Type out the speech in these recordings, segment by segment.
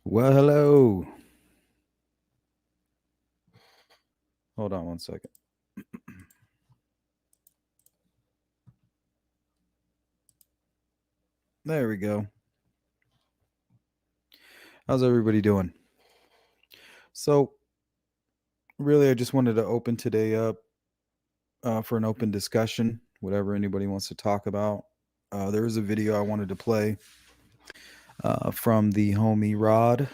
Well, hello. Hold on one second. There we go. How's everybody doing? So, really, I just wanted to open today up for an open discussion, whatever anybody wants to talk about. There is a video I wanted to play from the homie Rod.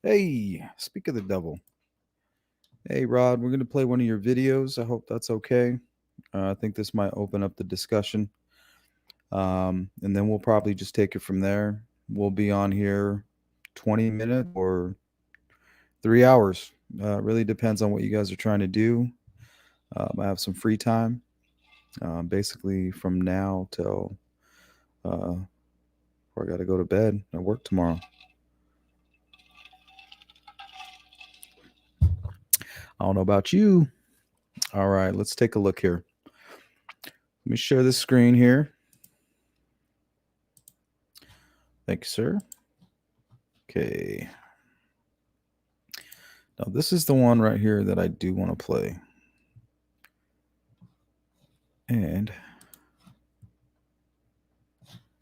Hey, speak of the devil. Hey, Rod, we're going to play one of your videos. I hope that's okay. I think this might open up the discussion. And then we'll probably just take it from there. We'll be on here 20 minutes or 3 hours. It really depends on what you guys are trying to do. I have some free time, basically from now till before I got to go to bed. I work tomorrow. I don't know about you. All right, let's take a look here. Let me share this screen here. Thank you, sir. Okay. Now, this is the one right here that I do want to play. And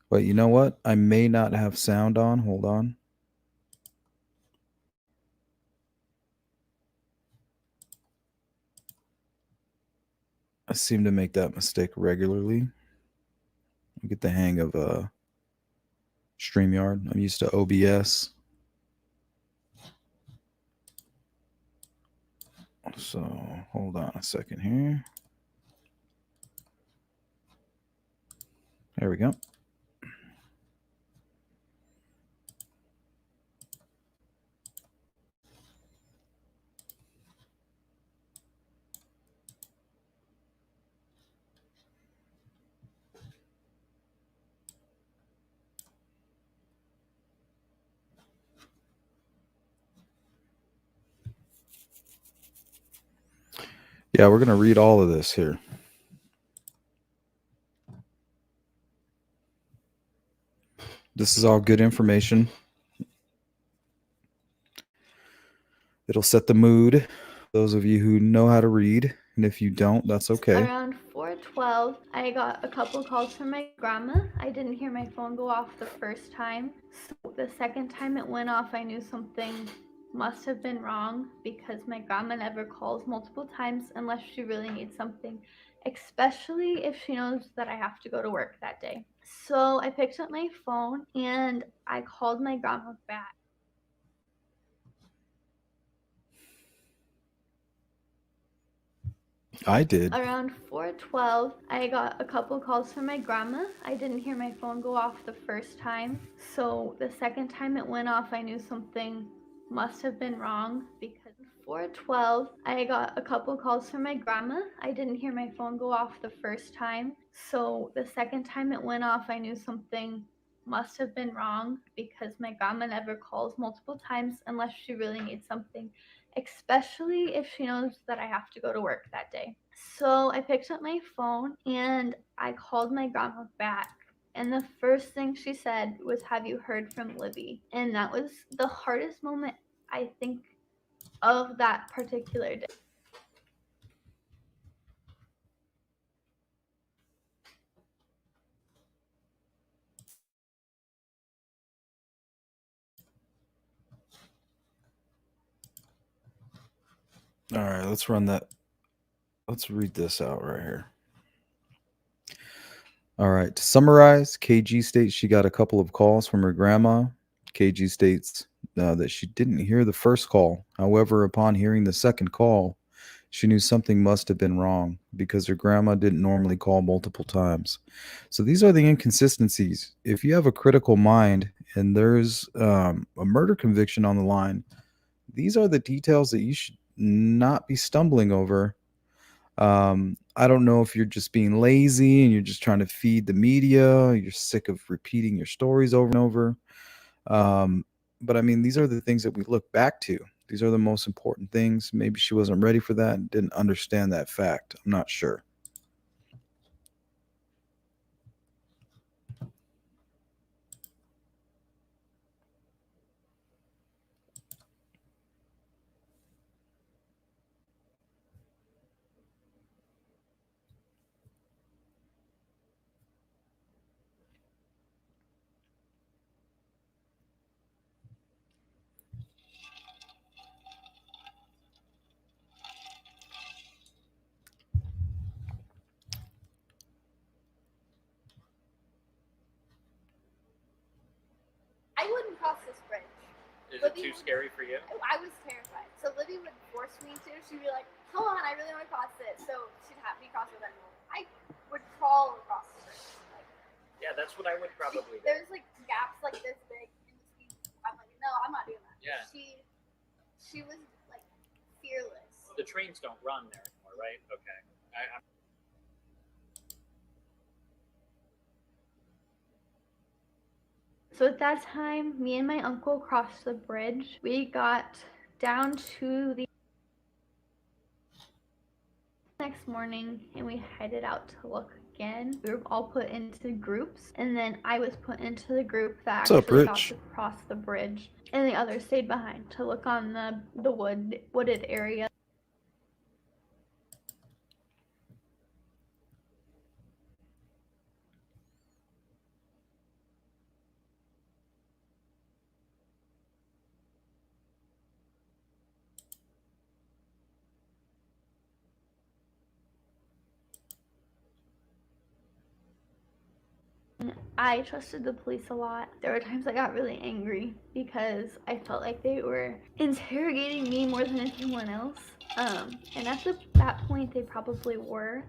wait, you know what? I may not have sound on. Hold on. I seem to make that mistake regularly. I get the hang of StreamYard. I'm used to OBS. So hold on a second here. There we go. Yeah, we're going to read all of this here. This is all good information. It'll set the mood. Those of you who know how to read, and if you don't, that's okay. Around 4:12, I got a couple calls from my grandma. I didn't hear my phone go off the first time. So the second time it went off, I knew something must have been wrong because my grandma never calls multiple times unless she really needs something, especially if she knows that I have to go to work that day. So I picked up my phone and I called my grandma back. I did. Around 4:12, I got a couple calls from my grandma. I didn't hear my phone go off the first time. So the second time it went off, I knew something must have been wrong because 4:12, I got a couple calls from my grandma. I didn't hear my phone go off the first time. So the second time it went off, I knew something must have been wrong because my grandma never calls multiple times unless she really needs something, especially if she knows that I have to go to work that day. So I picked up my phone and I called my grandma back. And the first thing she said was, "Have you heard from Libby?" And that was the hardest moment, I think, of that particular day. All right, let's run that. Let's read this out right here. All right, to summarize, KG states she got a couple of calls from her grandma. KG states that she didn't hear the first call. However, upon hearing the second call, she knew something must have been wrong because her grandma didn't normally call multiple times. So these are the inconsistencies. If you have a critical mind and there's a murder conviction on the line, these are the details that you should not be stumbling over. I don't know if you're just being lazy and you're just trying to feed the media, you're sick of repeating your stories over and over. Um, but I mean, these are the things that we look back to. These are the most important things. Maybe she wasn't ready for that and didn't understand that fact. I'm not sure. cross this bridge. Is it too scary for you? I was terrified. So Libby would force me to. She'd be like, come on, I really want to cross this. So she'd have me cross with her. I would crawl across the bridge. Like, yeah, that's what I would probably do. There's like gaps like this big in between. I'm like, no, I'm not doing that. Yeah. She was like fearless. The trains don't run there anymore, right? Okay. So at that time, me and my uncle crossed the bridge. We got down to the next morning and we headed out to look again. We were all put into groups, and then I was put into the group that actually got to cross the bridge, and the others stayed behind to look on the wooded area. I trusted the police a lot. There were times I got really angry because I felt like they were interrogating me more than anyone else. And at that point, they probably were.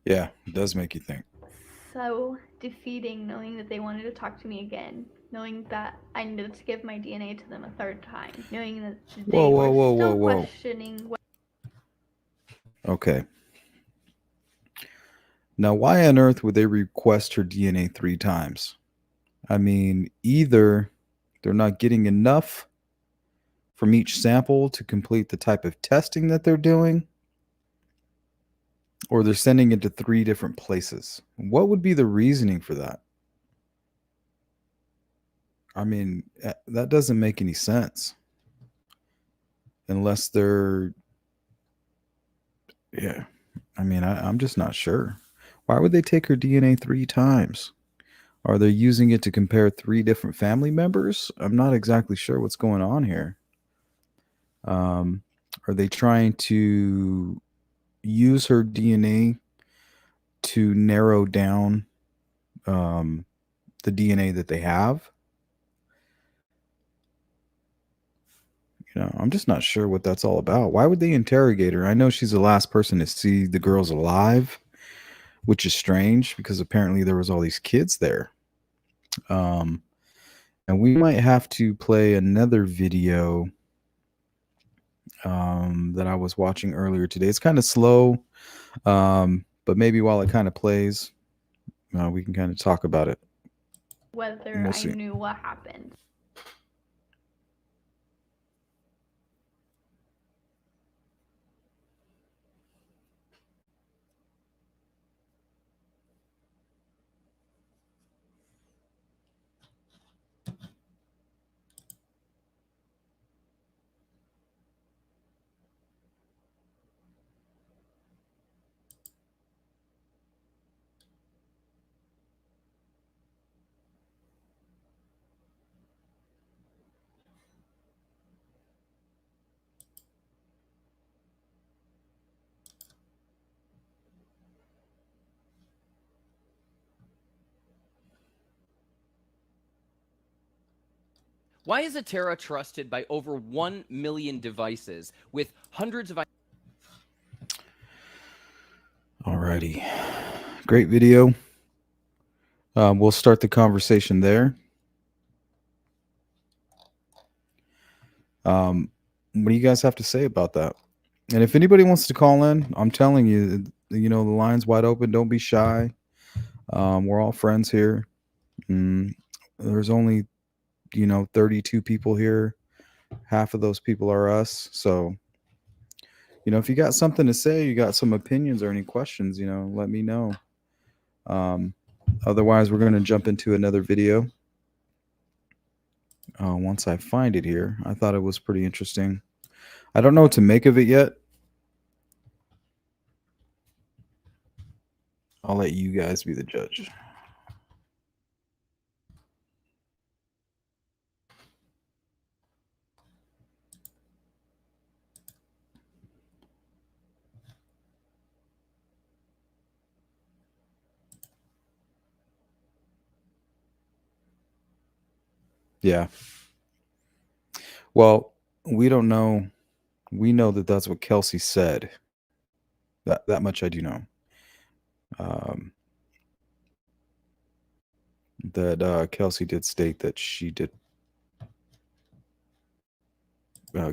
Yeah, it does make you think. So defeating, knowing that they wanted to talk to me again, knowing that I needed to give my DNA to them a third time, knowing that they were still questioning. Okay. Now, why on earth would they request her DNA 3 times? I mean, either they're not getting enough from each sample to complete the type of testing that they're doing, or they're sending it to 3 different places. What would be the reasoning for that? I mean, that doesn't make any sense. Unless they're, yeah, I mean, I'm just not sure. Why would they take her DNA 3 times? Are they using it to compare 3 different family members? I'm not exactly sure what's going on here. Are they trying to use her DNA to narrow down the DNA that they have? You know, I'm just not sure what that's all about. Why would they interrogate her? I know she's the last person to see the girls alive, which is strange because apparently there was all these kids there. And we might have to play another video that I was watching earlier today. It's kind of slow, but maybe while it kind of plays, we can kind of talk about it. Whether I knew what happened. Why is Atera trusted by over 1 million devices with hundreds of... Alrighty. Great video. We'll start the conversation there. What do you guys have to say about that? And if anybody wants to call in, I'm telling you, the line's wide open. Don't be shy. We're all friends here. There's only, 32 people here. Half of those people are us. So, if you got something to say, you got some opinions or any questions, let me know. Otherwise, we're going to jump into another video. Once I find it here, I thought it was pretty interesting. I don't know what to make of it yet. I'll let you guys be the judge. Yeah. Well, we don't know. We know that that's what Kelsey said. That much I do know. Um, that Kelsey did state that she did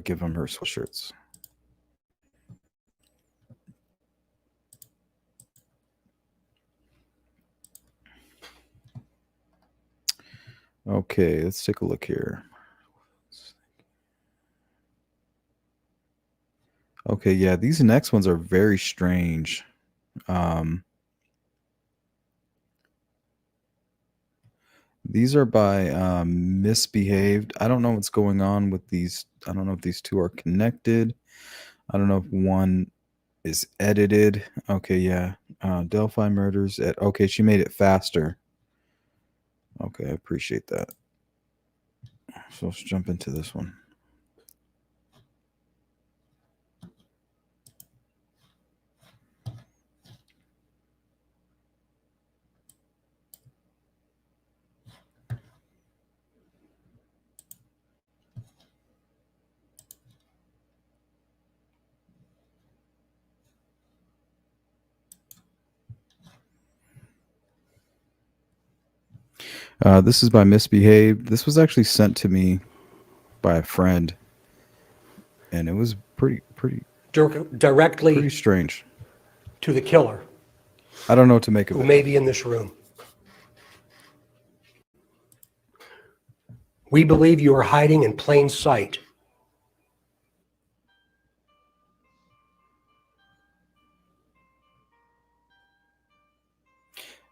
give him her sweatshirts. Okay, let's take a look here. Okay, yeah, these next ones are very strange. These are by Misbehaved. I don't know what's going on with these. I don't know if these two are connected. I don't know if one is edited. Okay, yeah. Delphi Murders. Okay, she made it faster. Okay, I appreciate that. So let's jump into this one. This is by Misbehaved. This was actually sent to me by a friend, and it was pretty directly strange. to the killer, I don't know what to make of who it. may be in this room. We believe you are hiding in plain sight.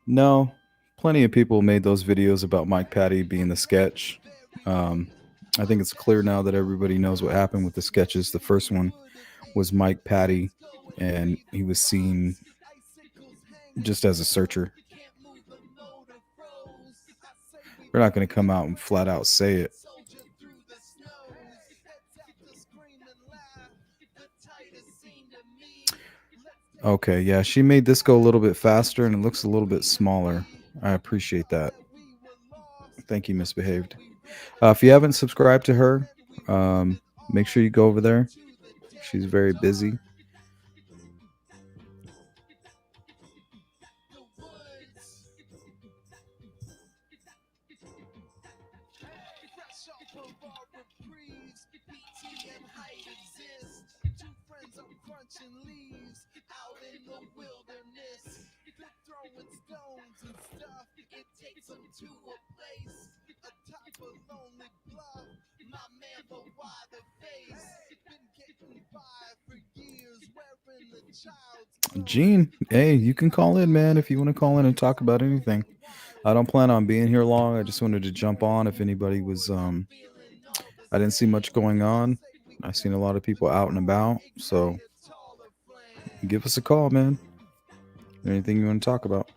No, plenty of people made those videos about Mike Patty being the sketch. I think it's clear now that everybody knows what happened with the sketches. The first one was Mike Patty, and he was seen just as a searcher. We're not going to come out and flat out say it. Okay, yeah, she made this go a little bit faster, and it looks a little bit smaller. I appreciate that. Thank you, Misbehaved. If you haven't subscribed to her, make sure you go over there. She's very busy. Gene, hey, you can call in, man, if you want to call in and talk about anything. I don't plan on being here long. I just wanted to jump on if anybody was I didn't see much going on. I seen a lot of people out and about, so give us a call, man. Anything you want to talk about.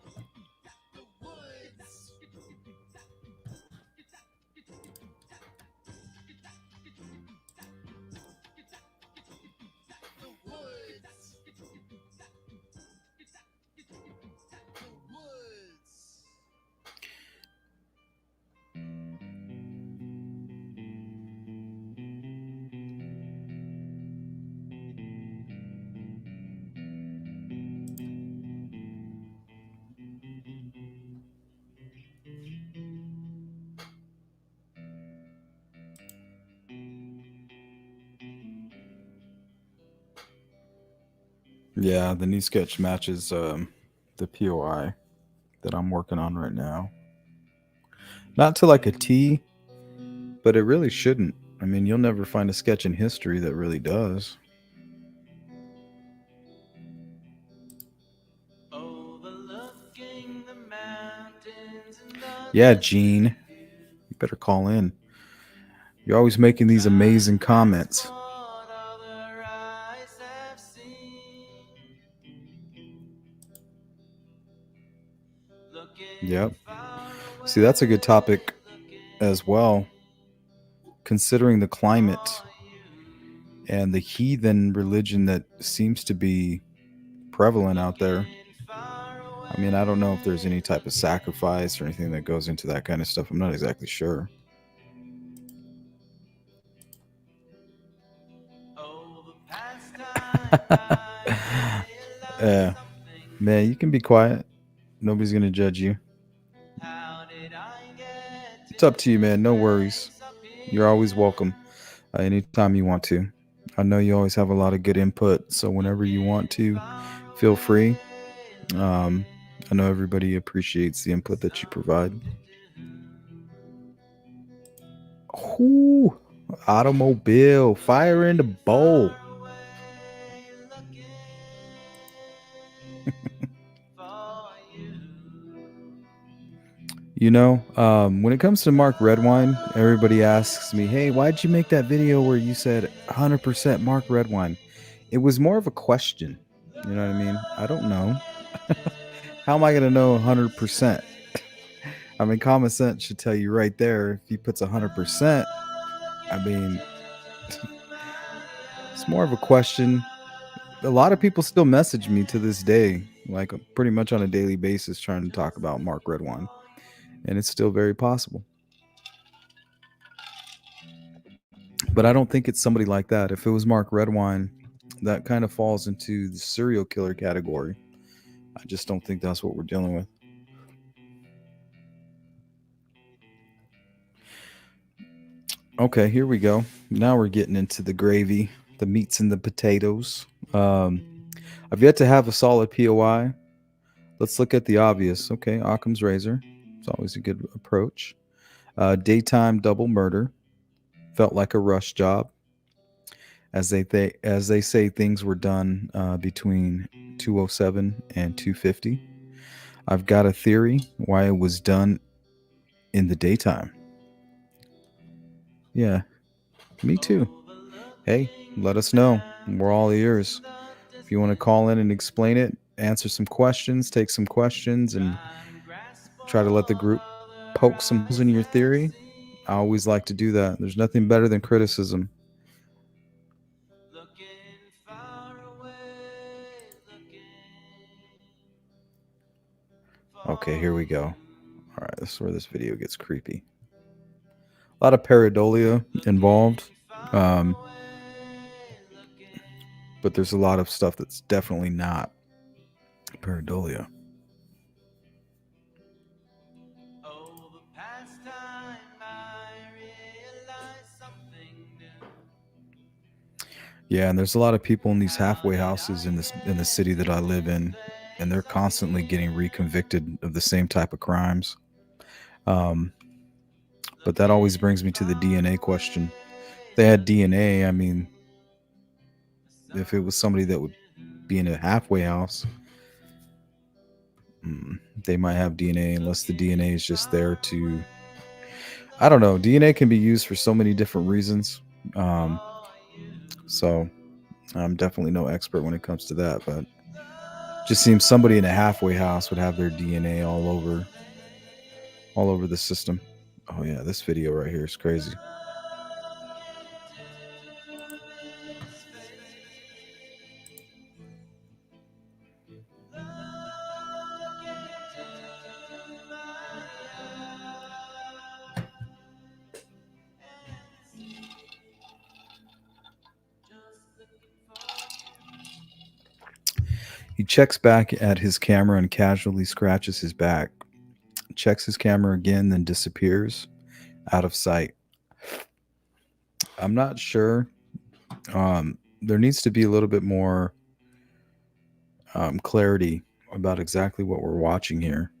Yeah, the new sketch matches the POI that I'm working on right now. Not to like a T, but it really shouldn't. I mean, you'll never find a sketch in history that really does. Yeah, Gene, you better call in. You're always making these amazing comments. Yep. See, that's a good topic as well, considering the climate and the heathen religion that seems to be prevalent out there. I mean, I don't know if there's any type of sacrifice or anything that goes into that kind of stuff. I'm not exactly sure. Yeah. Man, you can be quiet. Nobody's going to judge you. It's up to you, man. No worries. You're always welcome anytime you want to. I know you always have a lot of good input, so whenever you want to, feel free. Um, I know everybody appreciates the input that you provide. Ooh, automobile, fire in the bowl. You know, when it comes to Mark Redwine, everybody asks me, hey, why'd you make that video where you said 100% Mark Redwine? It was more of a question. You know what I mean? I don't know. How am I going to know 100%? I mean, common sense should tell you right there. If he puts 100%, I mean, it's more of a question. A lot of people still message me to this day, like pretty much on a daily basis, trying to talk about Mark Redwine. And it's still very possible. But I don't think it's somebody like that. If it was Mark Redwine, that kind of falls into the serial killer category. I just don't think that's what we're dealing with. Okay, here we go. Now we're getting into the gravy, the meats and the potatoes. I've yet to have a solid POI. Let's look at the obvious. Okay, Occam's razor. It's always a good approach. Daytime double murder. Felt like a rush job. As they say, things were done between 2:07 and 2:50. I've got a theory why it was done in the daytime. Yeah, me too. Hey, let us know. We're all ears. If you want to call in and explain it, answer some questions, take some questions, and try to let the group poke some holes in your theory, I always like to do that. There's nothing better than criticism. Okay, here we go. All right, this is where this video gets creepy. A lot of pareidolia involved. But there's a lot of stuff that's definitely not pareidolia. Yeah, and there's a lot of people in these halfway houses in the city that I live in, and they're constantly getting reconvicted of the same type of crimes. But that always brings me to the DNA question. If they had DNA, I mean, if it was somebody that would be in a halfway house, they might have DNA, unless the DNA is just there to, I don't know. DNA can be used for so many different reasons. So I'm definitely no expert when it comes to that, but just seems somebody in a halfway house would have their DNA all over the system. Oh yeah, this video right here is crazy. He checks back at his camera and casually scratches his back. Checks his camera again, then disappears out of sight. I'm not sure. There needs to be a little bit more clarity about exactly what we're watching here.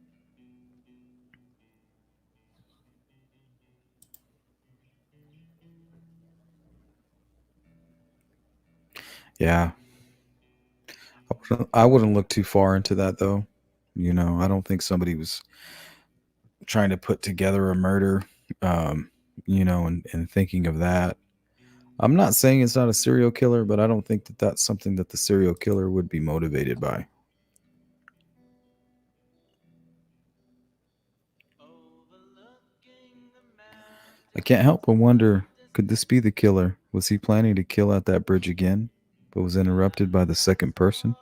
Yeah. I wouldn't look too far into that, though. You know, I don't think somebody was trying to put together a murder, you know, and thinking of that. I'm not saying it's not a serial killer, but I don't think that that's something that the serial killer would be motivated by. I can't help but wonder, could this be the killer? Was he planning to kill at that bridge again, but was interrupted by the second person?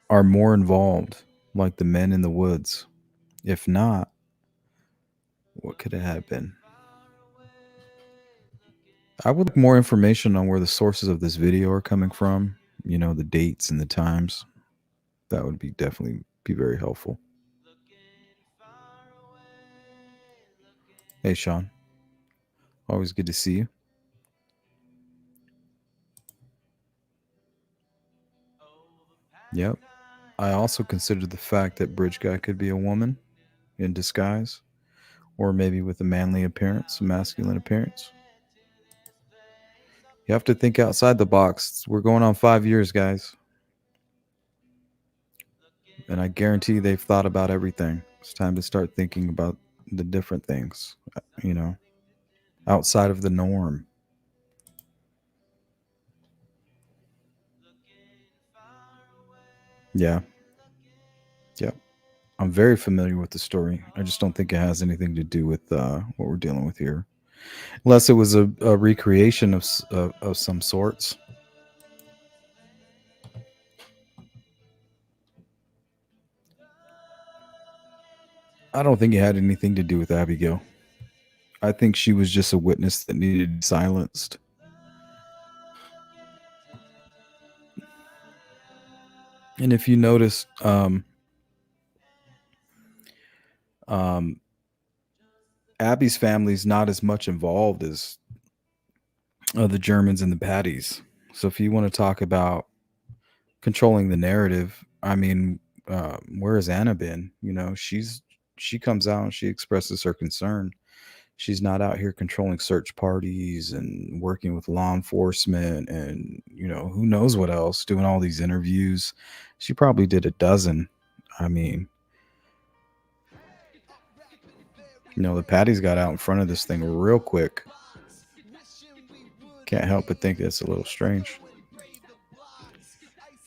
Are more involved, like the men in the woods? If not, what could it have been? I would like more information on where the sources of this video are coming from. You know, the dates and the times. That would be definitely be very helpful. Hey, Sean. Always good to see you. Yep. I also considered the fact that Bridge Guy could be a woman in disguise, or maybe with a manly appearance, a masculine appearance. You have to think outside the box. We're going on 5 years, guys. And I guarantee they've thought about everything. It's time to start thinking about the different things, you know, outside of the norm. Yeah. Yep. I'm very familiar with the story. I just don't think it has anything to do with what we're dealing with here. Unless it was a recreation of some sorts. I don't think it had anything to do with Abigail. I think she was just a witness that needed to be silenced. And if you notice, Abby's family's not as much involved as the Germans and the Patties. So if you want to talk about controlling the narrative, I mean, where has Anna been? You know, she comes out and she expresses her concern. She's not out here controlling search parties and working with law enforcement and, you know, who knows what else, doing all these interviews. She probably did a dozen. I mean, you know, the Patties got out in front of this thing real quick. Can't help but think it's a little strange.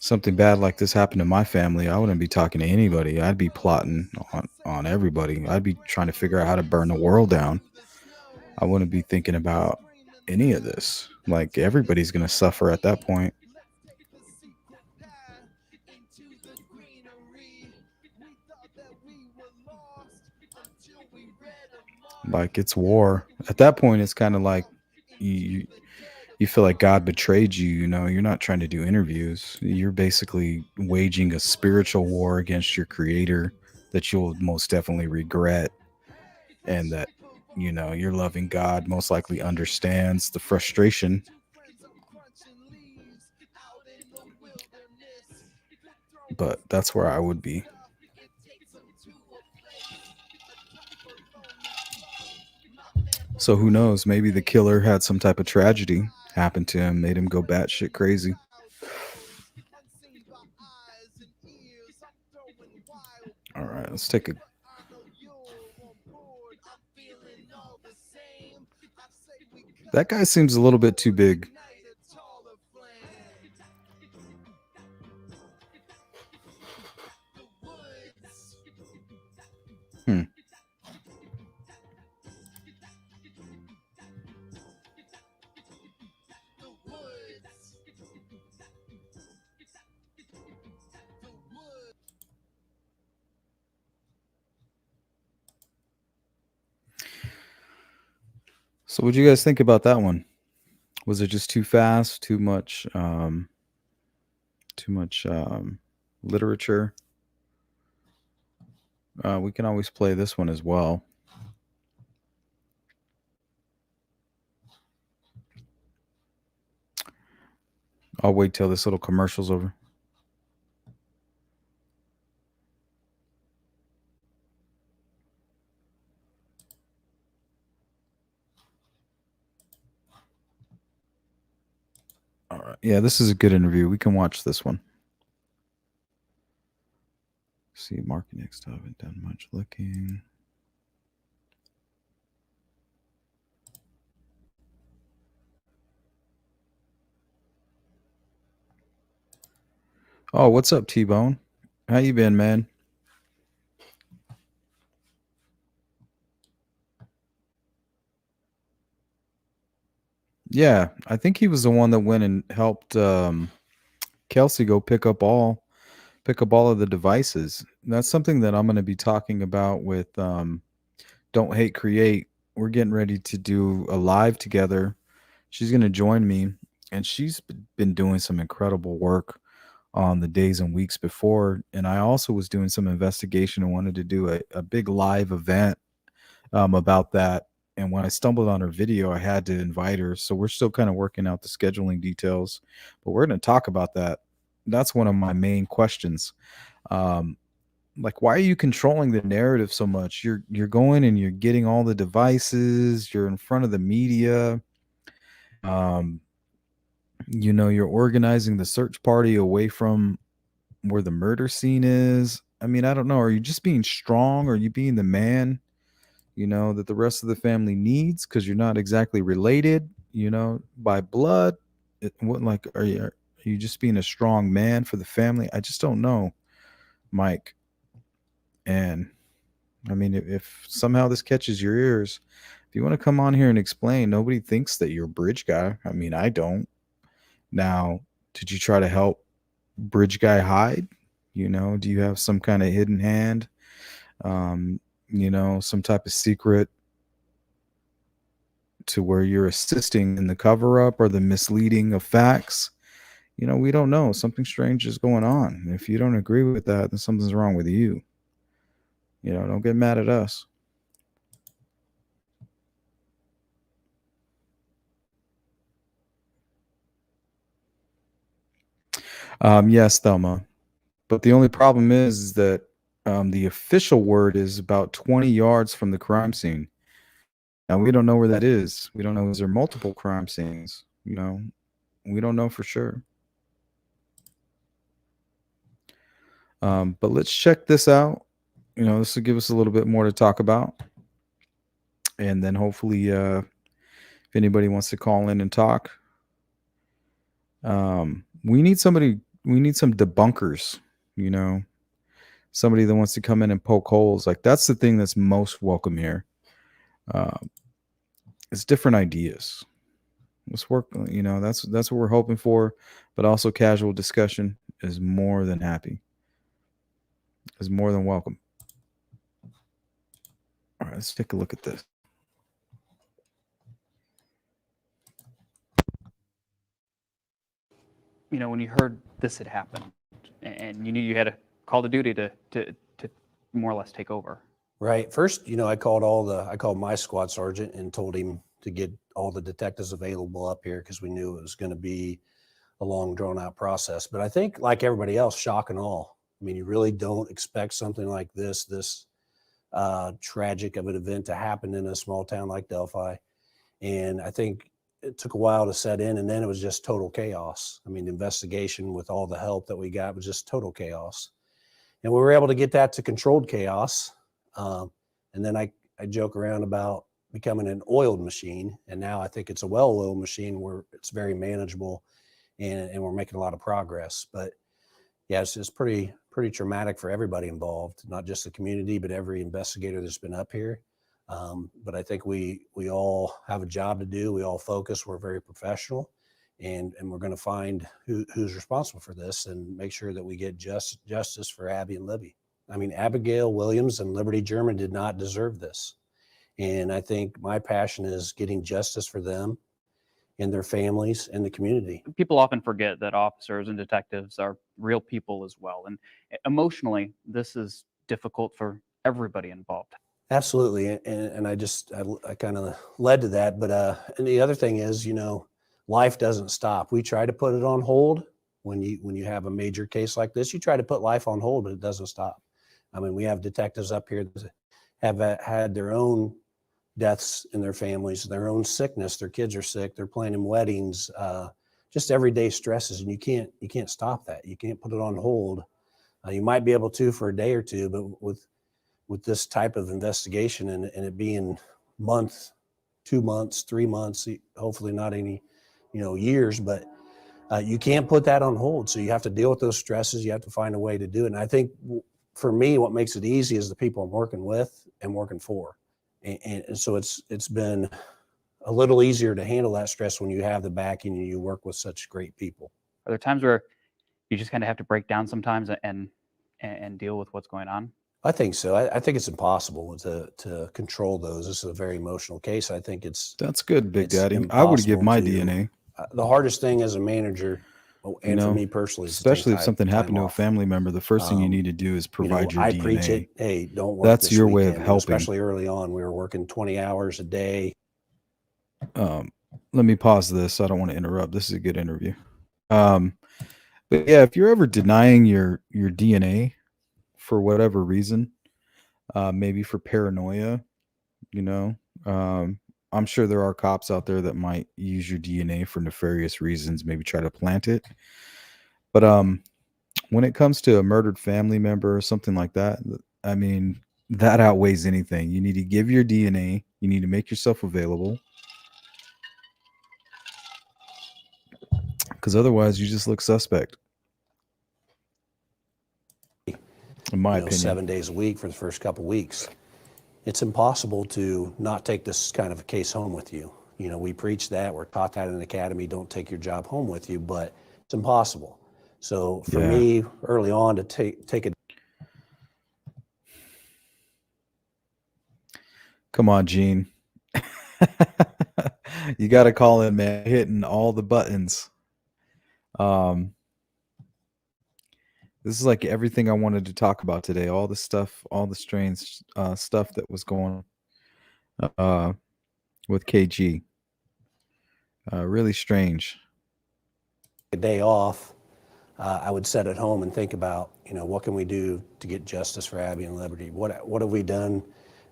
Something bad like this happened to my family, I wouldn't be talking to anybody. I'd be plotting on everybody. I'd be trying to figure out how to burn the world down. I wouldn't be thinking about any of this. Like, everybody's going to suffer at that point. Like, it's war. At that point, it's kind of like you feel like God betrayed you. You know, you're not trying to do interviews. You're basically waging a spiritual war against your creator that you'll most definitely regret. And that, you know, your loving God most likely understands the frustration. But that's where I would be. So who knows? Maybe the killer had some type of tragedy happen to him, made him go batshit crazy. All right, let's take a... That guy seems a little bit too big. So what do you guys think about that one? Was it just too fast? Too much literature? We can always play this one as well. I'll wait till this little commercial's over. All right. Yeah, this is a good interview. We can watch this one. See, market next. I haven't done much looking. Oh, what's up, T-Bone? How you been, man? Yeah, I think he was the one that went and helped Kelsey go pick up all of the devices. And that's something that I'm going to be talking about with Don't Hate Create. We're getting ready to do a live together She's going to join me, and she's been doing some incredible work on the days and weeks before. And I also was doing some investigation and wanted to do a big live event about that. And when I stumbled on her video, I had to invite her. So we're still kind of working out the scheduling details, but we're going to talk about that. That's one of my main questions. Um, like, why are you controlling the narrative so much? You're going and you're getting all the devices. You're in front of the media. Um, you're organizing the search party away from where the murder scene is. I mean, I don't know. Are you just being strong? Are you being the man, that the rest of the family needs because you're not exactly related, by blood? What, like, are you just being a strong man for the family? I just don't know, Mike. And I mean, if somehow this catches your ears, if you want to come on here and explain, nobody thinks that you're a bridge guy. I mean, I don't. Now, did you try to help bridge guy hide? Do you have some kind of hidden hand? Some type of secret to where you're assisting in the cover up or the misleading of facts? We don't know. Something strange is going on. If you don't agree with that, then something's wrong with you. Don't get mad at us. Yes, Thelma. But the only problem is that the official word is about 20 yards from the crime scene. Now, we don't know where that is. We don't know. Is there multiple crime scenes? We don't know for sure. But let's check this out. This will give us a little bit more to talk about. And then hopefully, if anybody wants to call in and talk, we need some debunkers, somebody that wants to come in and poke holes. Like, that's the thing that's most welcome here. It's different ideas. Let's work, that's what we're hoping for, but also casual discussion is more than happy. Is more than welcome. All right, let's take a look at this. When you heard this had happened and you knew you had a call to duty to more or less take over. Right. First, I called my squad sergeant and told him to get all the detectives available up here because we knew it was going to be a long, drawn out process. But I think, like everybody else, shock and awe. I mean, you really don't expect something like this tragic of an event to happen in a small town like Delphi. And I think it took a while to set in, and then it was just total chaos. I mean, the investigation with all the help that we got was just total chaos. And we were able to get that to controlled chaos. And then I joke around about becoming an oiled machine. And now I think it's a well-oiled machine where it's very manageable and we're making a lot of progress. But yeah, it's just pretty traumatic for everybody involved, not just the community, but every investigator that's been up here. But I think we all have a job to do. We all focus. We're very professional, and we're going to find who's responsible for this and make sure that we get justice for Abby and Libby. I mean, Abigail Williams and Liberty German did not deserve this. And I think my passion is getting justice for them and their families and the community. People often forget that officers and detectives are real people as well. And emotionally, this is difficult for everybody involved. Absolutely. And I kind of led to that. But and the other thing is, life doesn't stop. We try to put it on hold. When you have a major case like this, you try to put life on hold, but it doesn't stop. I mean, we have detectives up here that have had their own deaths in their families, their own sickness. Their kids are sick. They're planning weddings, just everyday stresses. And you can't stop that. You can't put it on hold. You might be able to for a day or two, but with this type of investigation and it being month, 2 months, 3 months, hopefully not any, years, but you can't put that on hold. So you have to deal with those stresses. You have to find a way to do it. And I think for me, what makes it easy is the people I'm working with and working for. And so it's been a little easier to handle that stress when you have the backing and you work with such great people. Are there times where you just kind of have to break down sometimes and deal with what's going on? I think so. I think it's impossible to control those. This is a very emotional case. I think That's good, Big it's Daddy. I would give impossible my to- DNA. the hardest thing as a manager, and for me personally, is to take especially if something time happened to a off. family member, the first thing you need to do is You know, provide your I DNA. preach it. Hey, don't work. That's this your way of weekend. helping. Especially early on, we were working 20 hours a day. Let me pause this. I don't want to interrupt. This is a good interview. But yeah, if you're ever denying your DNA for whatever reason, maybe for paranoia, I'm sure there are cops out there that might use your DNA for nefarious reasons, maybe try to plant it. But when it comes to a murdered family member or something like that, I mean, that outweighs anything. You need to give your DNA. You need to make yourself available. Because otherwise, you just look suspect. In my opinion. 7 days a week for the first couple weeks. It's impossible to not take this kind of a case home with you. We preach that. We're taught that in the academy. Don't take your job home with you, but it's impossible. So for me, early on, to take it. Come on, Gene. You got to call in, man. Hitting all the buttons. This is like everything I wanted to talk about today. All the stuff, all the strange stuff that was going on with KG. Really strange. A day off, I would sit at home and think about, what can we do to get justice for Abby and Liberty? What have we done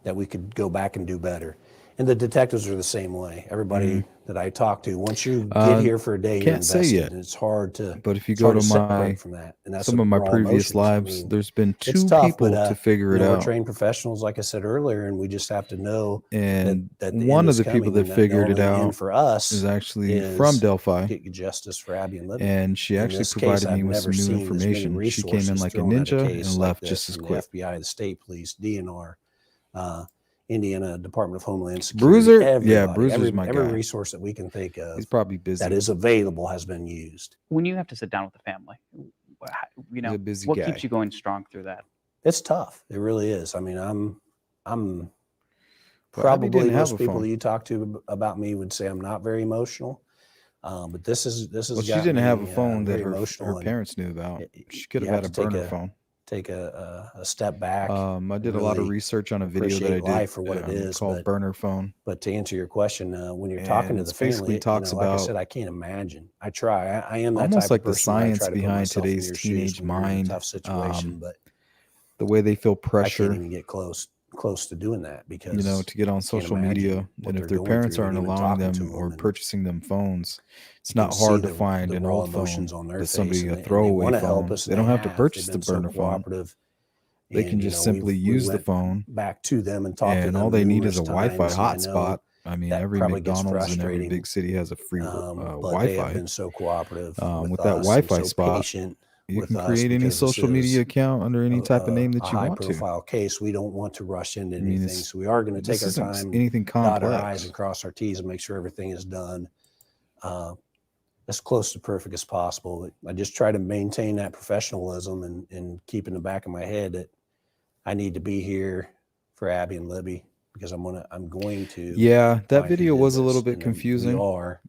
that we could go back and do better? And the detectives are the same way. Everybody that I talk to, once you get here for a day, you're can't say invested, yet. and it's hard to. But if you it's go hard to separate from that, and that's some of my raw previous emotions. I lives, mean, there's been it's two tough, people but, to figure it we're out. trained professionals, like I said earlier, and we just have to know And that the one end of is the people coming, that and figured it the end out for us is actually is from Delphi. get justice for Abby and Liberty. And she In actually this provided case, me I've with never some new seen as many information. She came in resources like a thrown at ninja case and like left this just as from quick. The FBI, the state police, DNR, Indiana Department of Homeland Security. Bruiser? Everybody, Yeah, Bruiser's my every guy. resource that we can think of He's probably busy. that is available has been used. When you have to sit down with the family, He's a busy what guy. keeps you going strong through that? It's tough. It really is. I mean, I'm Well, Abby probably didn't have most a people phone. that you talk to about me would say I'm not very emotional. But this is Well, she didn't have a phone that very her emotional, and parents knew about. She could you have have had a to take burner phone. take a step back. I did a lot of really research on a video that I appreciate did life for what it is, called but- Burner Phone. But to answer your question, when you're talking And to it's the family, basically talks like I about said, I can't imagine. I try. I am that almost type like of the person where I science try to put behind myself in today's your shoes teenage when you're in a mind, tough situation, but the way they feel I can't pressure, even get close to doing that because to get on social media. what And if they're their going parents through aren't and even allowing talking to them or them, and purchasing them phones, it's you can not hard see to find the an raw old phone emotions on their that's face, somebody and a they throwaway wanna help phone. us, They and don't they have to have. purchase They've the been so burner phone. cooperative. They And, can just simply we use the went phone, back to them and talk to them and all they need is a numerous Wi-Fi times, and I know hotspot. I mean, that every probably gets McDonald's in every frustrating, big city has a free but Wi-Fi. they have been so cooperative With with that us Wi-Fi and so spot, patient you with can us create any because this social media is account under any type of name that you high want to. profile case. We don't want to rush into I mean, anything, so we are going to this take our isn't time, anything dot our I's complex. and cross our T's and make sure everything is done as close to perfect as possible. I just try to maintain that professionalism and keep in the back of my head that I need to be here for Abby and Libby because I'm going to. Yeah, that find who video did was a this, little bit and then confusing. We are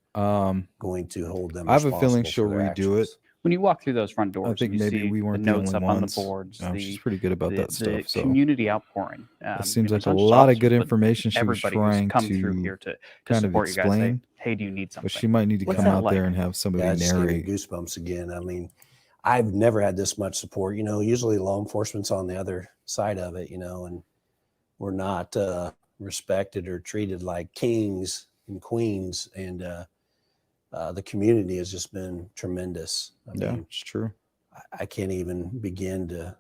going to hold them. I have a feeling responsible she'll for their redo it. actions. When you walk through those front doors, I think and you maybe see we weren't the the notes only up on the ones. boards, She's pretty good about that the stuff. So community outpouring. it seems like it's a not just lot of good officers, but information she was everybody who's trying come through to here to kind of support you guys. Say, explain. hey, do you need something? But she might need to What's come that out there like? and have somebody Yeah, it just gave me narrate. goosebumps again. I mean, I've never had this much support. Usually law enforcement's on the other side of it, and we're not respected or treated like kings and queens. And the community has just been tremendous. I mean, It's true. I can't even begin to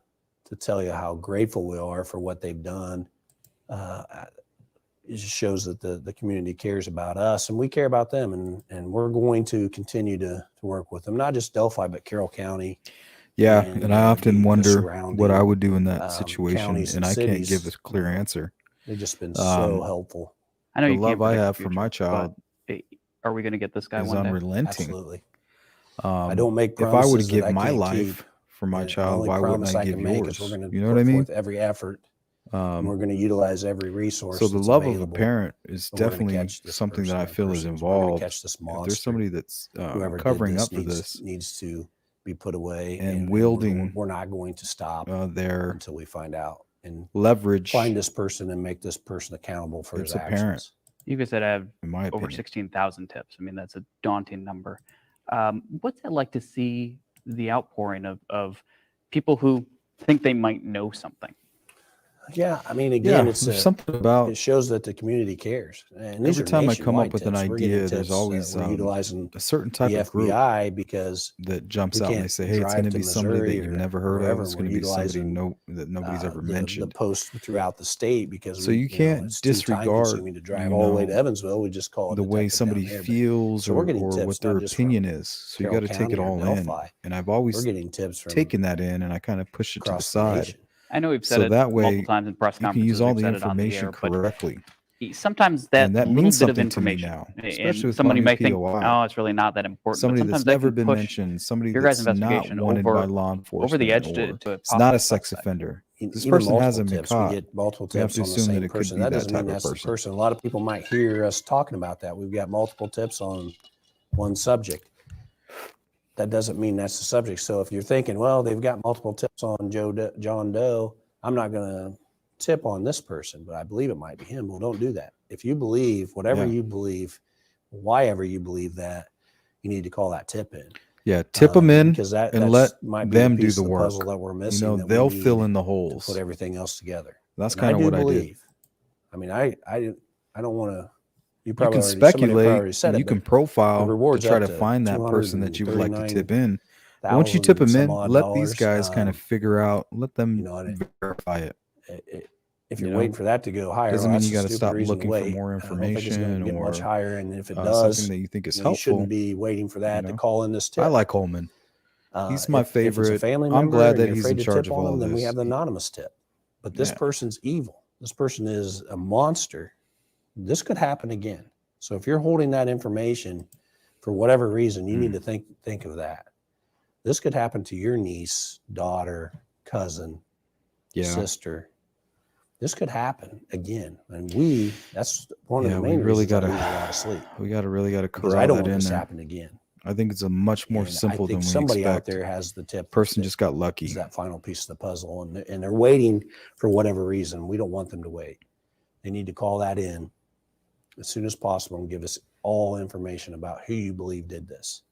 tell you how grateful we are for what they've done. It just shows that the community cares about us and we care about them, and we're going to continue to work with them, not just Delphi, but Carroll County. Yeah, and, and I often the wonder surrounding, what I would do in that situation, counties and and I can't give cities. a clear answer. They've just been so helpful. I know The you love can't I predict the have for my future, but, child are we going to get this guy is one day? unrelenting. Absolutely. I don't make If I promises were to that give I my can't life keep. for my And the child, only why wouldn't promise I I give can make is yours? we're going to You know put what I mean? forth every effort, and we're Um, going to utilize every resource. so the that's love of a available, parent is and we're going to definitely catch this something that person I or feel is persons. We're going to involved. catch this If there's monster. somebody that's Whoever did covering this up for this needs to be put away, and we're, wielding we're not going to stop their until we find out and leverage, find this person and make this person accountable for it's his apparent, actions. You guys said I have in my over opinion. 16,000 tips. I mean, that's a daunting number. What's it like to see the outpouring of people who think they might know something? Yeah, I mean, Yeah, again, there's something about it shows that the community cares. And these every are time I come up nationwide with an tips. We're getting idea, there's tips, always we're utilizing a certain the type of group FBI because that jumps we out and they can't say, hey, it's going drive to to be somebody that Missouri you've or never heard of. wherever, It's and going we're to be somebody utilizing that nobody's ever the mentioned. posts throughout the state because So you can't it's too time disregard, consuming to drive all the way to Evansville. We just call a the way detective somebody down there. feels So we're getting or tips what their not just opinion from is. So you Carroll got to take it County or all in. Delphi. And I've We're always getting tips from taken that in and I kind of push it to the across the side. nation. I know we've said So it that way multiple times in press you can conferences. use all We've the said it on the information air, but correctly. sometimes that And that little means bit of something to me information, now, and especially with somebody calling might think, POI. oh, it's really not that important. Somebody but that's sometimes that never can been push mentioned, somebody your guys' that's not investigation wanted by law over the enforcement edge or to a it's not a possible sex suspect. offender. This Even person multiple hasn't been tips. caught. We get multiple We have tips to on the assume that same it could person. be That that doesn't mean type of that's the person. person. A lot of people might hear us talking about that. We've got multiple tips on one subject. That doesn't mean that's the subject. So if you're thinking, well, they've got multiple tips on John Doe, I'm not going to tip on this person, but I believe it might be him. Well, don't do that. If you believe whatever you believe, why ever you believe that, you need to call that tip in. Yeah, tip them in because and let might be them the do piece the of the work. puzzle that we're missing. That They'll we need fill in the to holes. put everything else together. That's And kind of what believe, I did. I mean, I don't want to. You probably can already, speculate. already said You it, can but profile the to reward's try up to find that person that you would like to tip in. Once you tip them in, let these guys kind of figure out. Let them verify it. If you're waiting for that to go higher, doesn't well, mean you got to stop looking for more I don't think it's going information to get or much higher. And if it does, something that you think is you helpful. shouldn't be waiting for that to call in this tip. I like Holman. He's my If favorite. it's a family member I'm glad and that you're he's afraid in to charge tip of on all them, this. then we have the anonymous tip. But this person's evil. This person is a monster. This could happen again. So if you're holding that information for whatever reason, you need to think of that. This could happen to your niece, daughter, cousin, sister. This could happen again. And that's one of the main reasons I lose a lot of sleep. We really got to corral because I don't that want in this to there. happen again. I think it's a much more simple than we somebody expect. out there has the tip. Person just got lucky. Is that final piece of the puzzle, and they're waiting for whatever reason. We don't want them to wait. They need to call that in as soon as possible and give us all information about who you believe did this.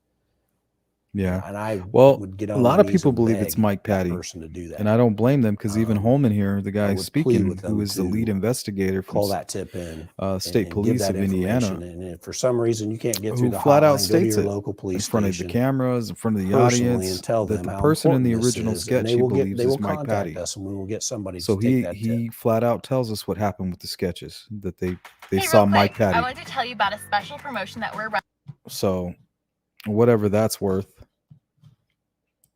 Yeah. And I would get on a lot my of knees people and believe beg it's Mike Patty, that person to do that. and I don't blame them because even Holman here, the guy would plead speaking, with them who is the to lead investigator from call that tip in, state and police give that of Indiana, information. And if for some reason you can't get through who the flat out hotline, go to states your it local in police front of the station cameras, in front of the personally audience, and tell that them the how person in the important this original is, sketch and he believes they will is Mike contact Patty. us, and we will get somebody So to take that tip. he flat out tells us what happened with the sketches, that they Hey, saw real Mike quick, Patty. I wanted to tell you about a special promotion that we're So whatever that's worth.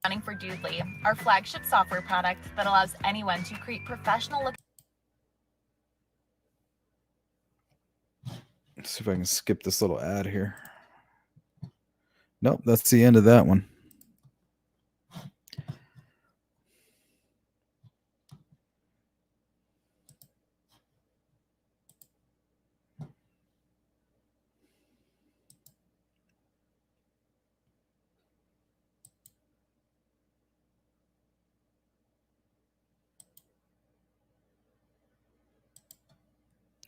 running for Dudley, our flagship software product that allows anyone to create professional looking. Let's see if I can skip this little ad here. Nope, that's the end of that one.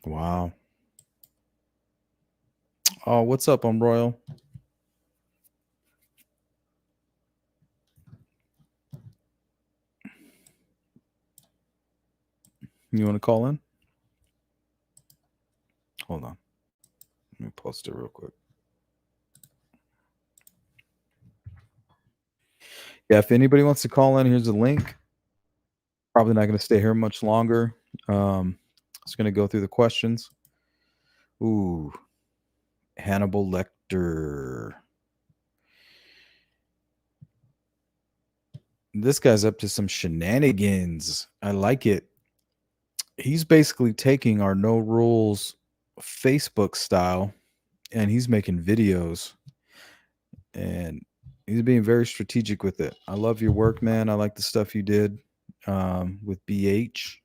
Wow. Oh, what's up? I'm Royal. You want to call in? Hold on. Let me post it real quick. Yeah, if anybody wants to call in, here's a link. Probably not going to stay here much longer. Just going to go through the questions. Ooh, Hannibal Lecter. This guy's up to some shenanigans. I like it. He's basically taking our no rules Facebook style, and he's making videos, and He's being very strategic with it. I love your work, man. I like the stuff you did with BH.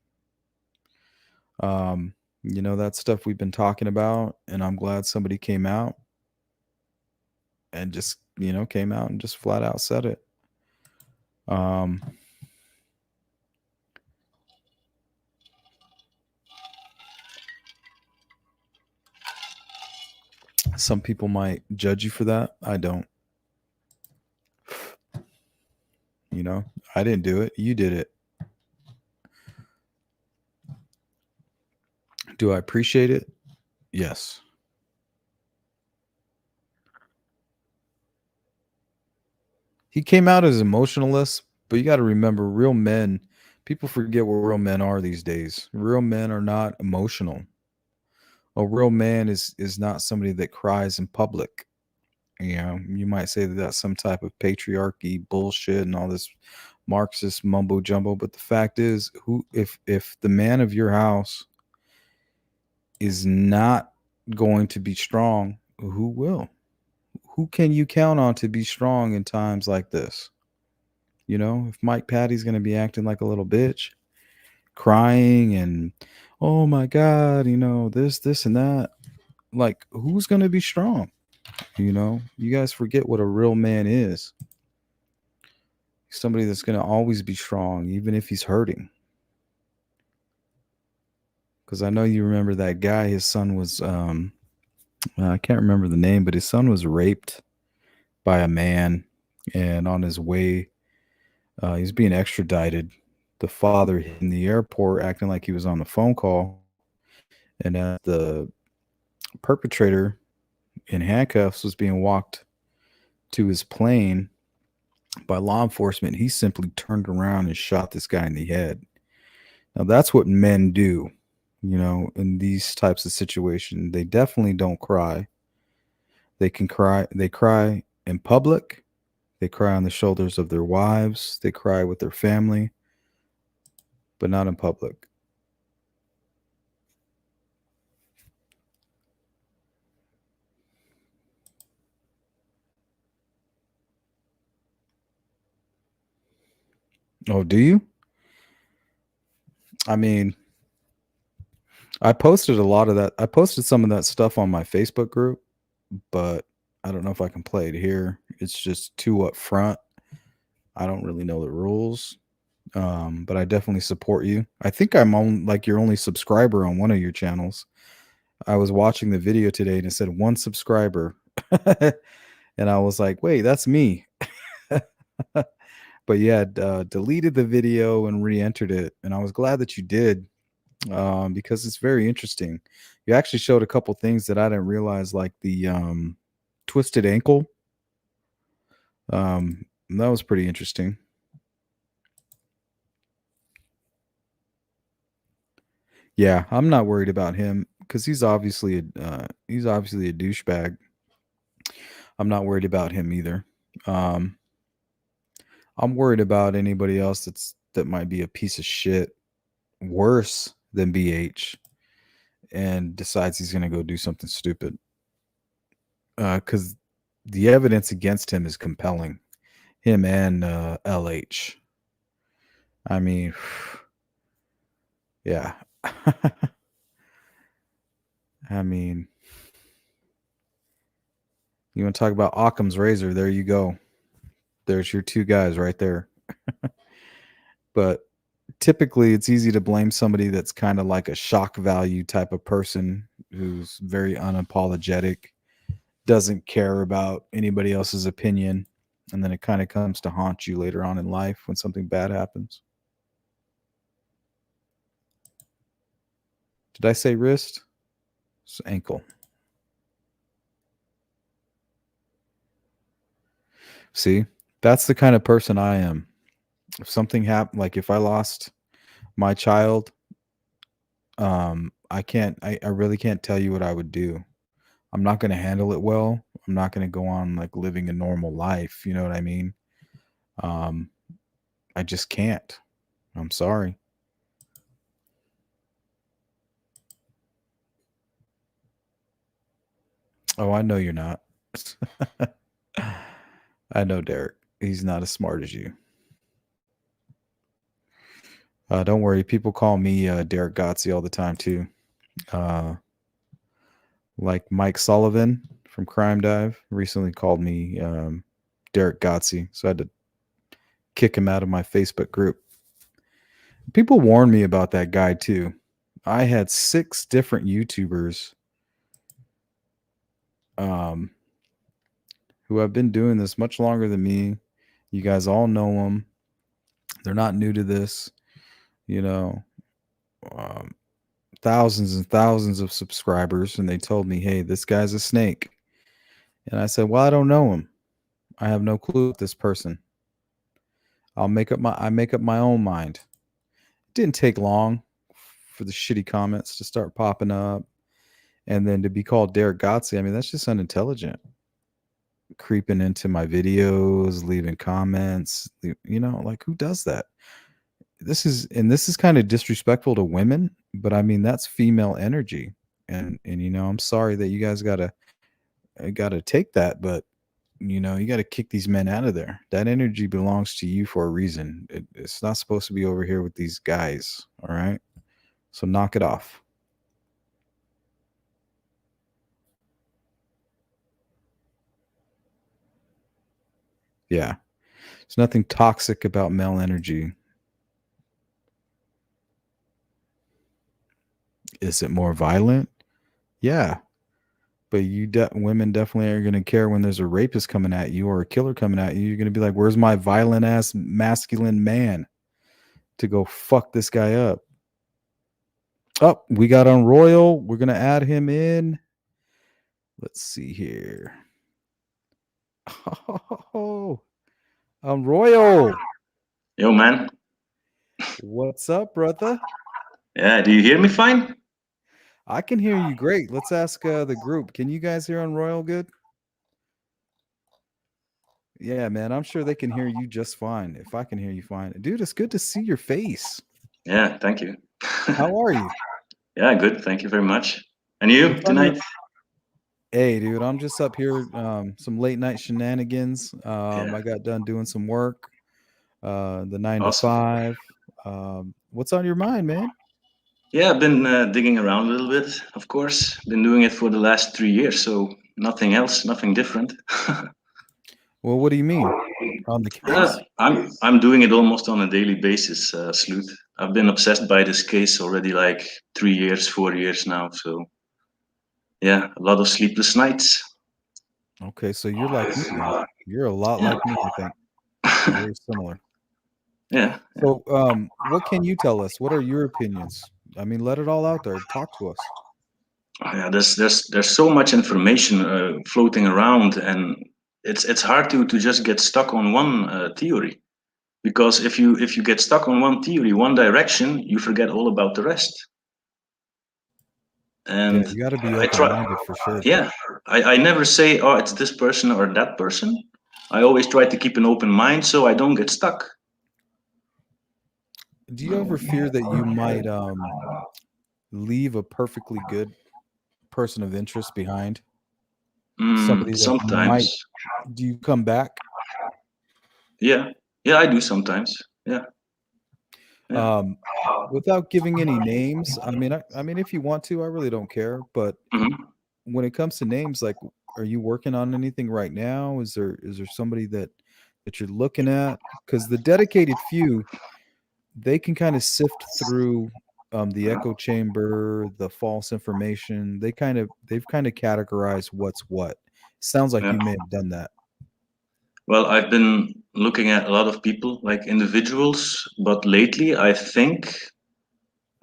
That stuff we've been talking about, and I'm glad somebody came out and just, came out and just flat out said it. Some people might judge you for that. I don't. I didn't do it. You did it. Do I appreciate it? Yes. He came out as emotionalist, but you got to remember, real men, people forget what real men are these days. Real men are not emotional. A real man is not somebody that cries in public. You might say that that's some type of patriarchy bullshit and all this Marxist mumbo jumbo, but the fact is, if the man of your house is not going to be strong, who will? Who can you count on to be strong in times like this? If Mike Patty's going to be acting like a little bitch, crying and, oh my God, this and that, like, who's going to be strong? You guys forget what a real man is. Somebody that's going to always be strong, even if he's hurting. Because I know you remember that guy, his son was, I can't remember the name, but his son was raped by a man. And on his way, he's being extradited. The father in the airport acting like he was on the phone call. And the perpetrator in handcuffs was being walked to his plane by law enforcement, he simply turned around and shot this guy in the head. Now that's what men do, in these types of situations. They definitely don't cry. They cry in public. They cry on the shoulders of their wives. They cry with their family, but not in public. Oh, do you? I mean, I posted a lot of that. I posted some of that stuff on my Facebook group, but I don't know if I can play it here. It's just too upfront. I don't really know the rules, but I definitely support you. I think I'm on like your only subscriber on one of your channels. I was watching the video today and it said 1 subscriber. And I was like, wait, that's me. But yeah, deleted the video and re-entered it. And I was glad that you did, because it's very interesting. You actually showed a couple things that I didn't realize, like the twisted ankle. That was pretty interesting. Yeah, I'm not worried about him because he's obviously a douchebag. I'm not worried about him either. I'm worried about anybody else that might be a piece of shit, worse than BH, and decides he's gonna go do something stupid. Because the evidence against him is compelling. Him and LH. I mean, yeah. I mean, you want to talk about Occam's razor? There you go. There's your 2 guys right there. But typically, it's easy to blame somebody that's kind of like a shock value type of person who's very unapologetic, doesn't care about anybody else's opinion, and then it kind of comes to haunt you later on in life when something bad happens. Did I say wrist? It's ankle. See, that's the kind of person I am. If something happened, like if I lost my child, I really can't tell you what I would do. I'm not going to handle it well. I'm not going to go on like living a normal life. You know what I mean? I just can't. I'm sorry. Oh, I know you're not. I know Derek. He's not as smart as you. Don't worry. People call me Derek Gotzi all the time too. Like Mike Sullivan from Crime Dive recently called me Derek Gotzi, so I had to kick him out of my Facebook group. People warned me about that guy too. I had 6 different YouTubers who have been doing this much longer than me. You guys all know them. They're not new to this. You know, thousands and thousands of subscribers, and they told me, hey, this guy's a snake. And I said, well, I don't know him. I have no clue with this person. I make up my own mind. It didn't take long for the shitty comments to start popping up. And then to be called Derek Gotzi, I mean, that's just unintelligent. Creeping into my videos, leaving comments, you know, like who does that? This is kind of disrespectful to women, but I mean, that's female energy. And you know, I'm sorry that you guys gotta take that, but you know, you got to kick these men out of there. That energy belongs to you for a reason. It's not supposed to be over here with these guys. All right. So knock it off. Yeah. There's nothing toxic about male energy. Is it more violent? Yeah. But women definitely are going to care when there's a rapist coming at you or a killer coming at you. You're going to be like, where's my violent ass masculine man to go fuck this guy up? Oh, we got on Royal. We're going to add him in. Let's see here. Oh, I'm Royal. Yo, man. What's up, brother? Yeah, do you hear me fine? I can hear you great. Let's ask the group. Can you guys hear on Royal good? Yeah, man. I'm sure they can hear you just fine. If I can hear you fine. Dude, it's good to see your face. Yeah, thank you. How are you? Yeah, good. Thank you very much. And you tonight? Hey, dude, I'm just up here, some late night shenanigans. I got done doing some work, the 9 to 5. What's on your mind, man? Yeah, I've been digging around a little bit, of course. Been doing it for the last 3 years, so nothing else, nothing different. Well, what do you mean? On the case? I'm doing it almost on a daily basis, Sleuth. I've been obsessed by this case already like 3 years, 4 years now, so yeah, a lot of sleepless nights. Okay, so you're like me then. You're a lot like me, I think. Very similar. Yeah. So, what can you tell us? What are your opinions? I mean, let it all out there. Talk to us. Yeah, there's so much information floating around, and it's hard to just get stuck on one theory, because if you get stuck on one theory, one direction, you forget all about the rest. And yeah, you got to be open-minded for sure. Yeah, I never say, oh, it's this person or that person. I always try to keep an open mind so I don't get stuck. Do you ever fear that you might leave a perfectly good person of interest behind? Somebody that sometimes. Do you come back? Yeah, I do sometimes. Yeah. Without giving any names, I mean, if you want to, I really don't care. But when it comes to names, like, are you working on anything right now? Is there somebody that you're looking at? Because the dedicated few, they can kind of sift through the echo chamber, the false information. They've kind of categorized what's what. Sounds like you may have done that. Well, I've been looking at a lot of people, like individuals, but lately I think,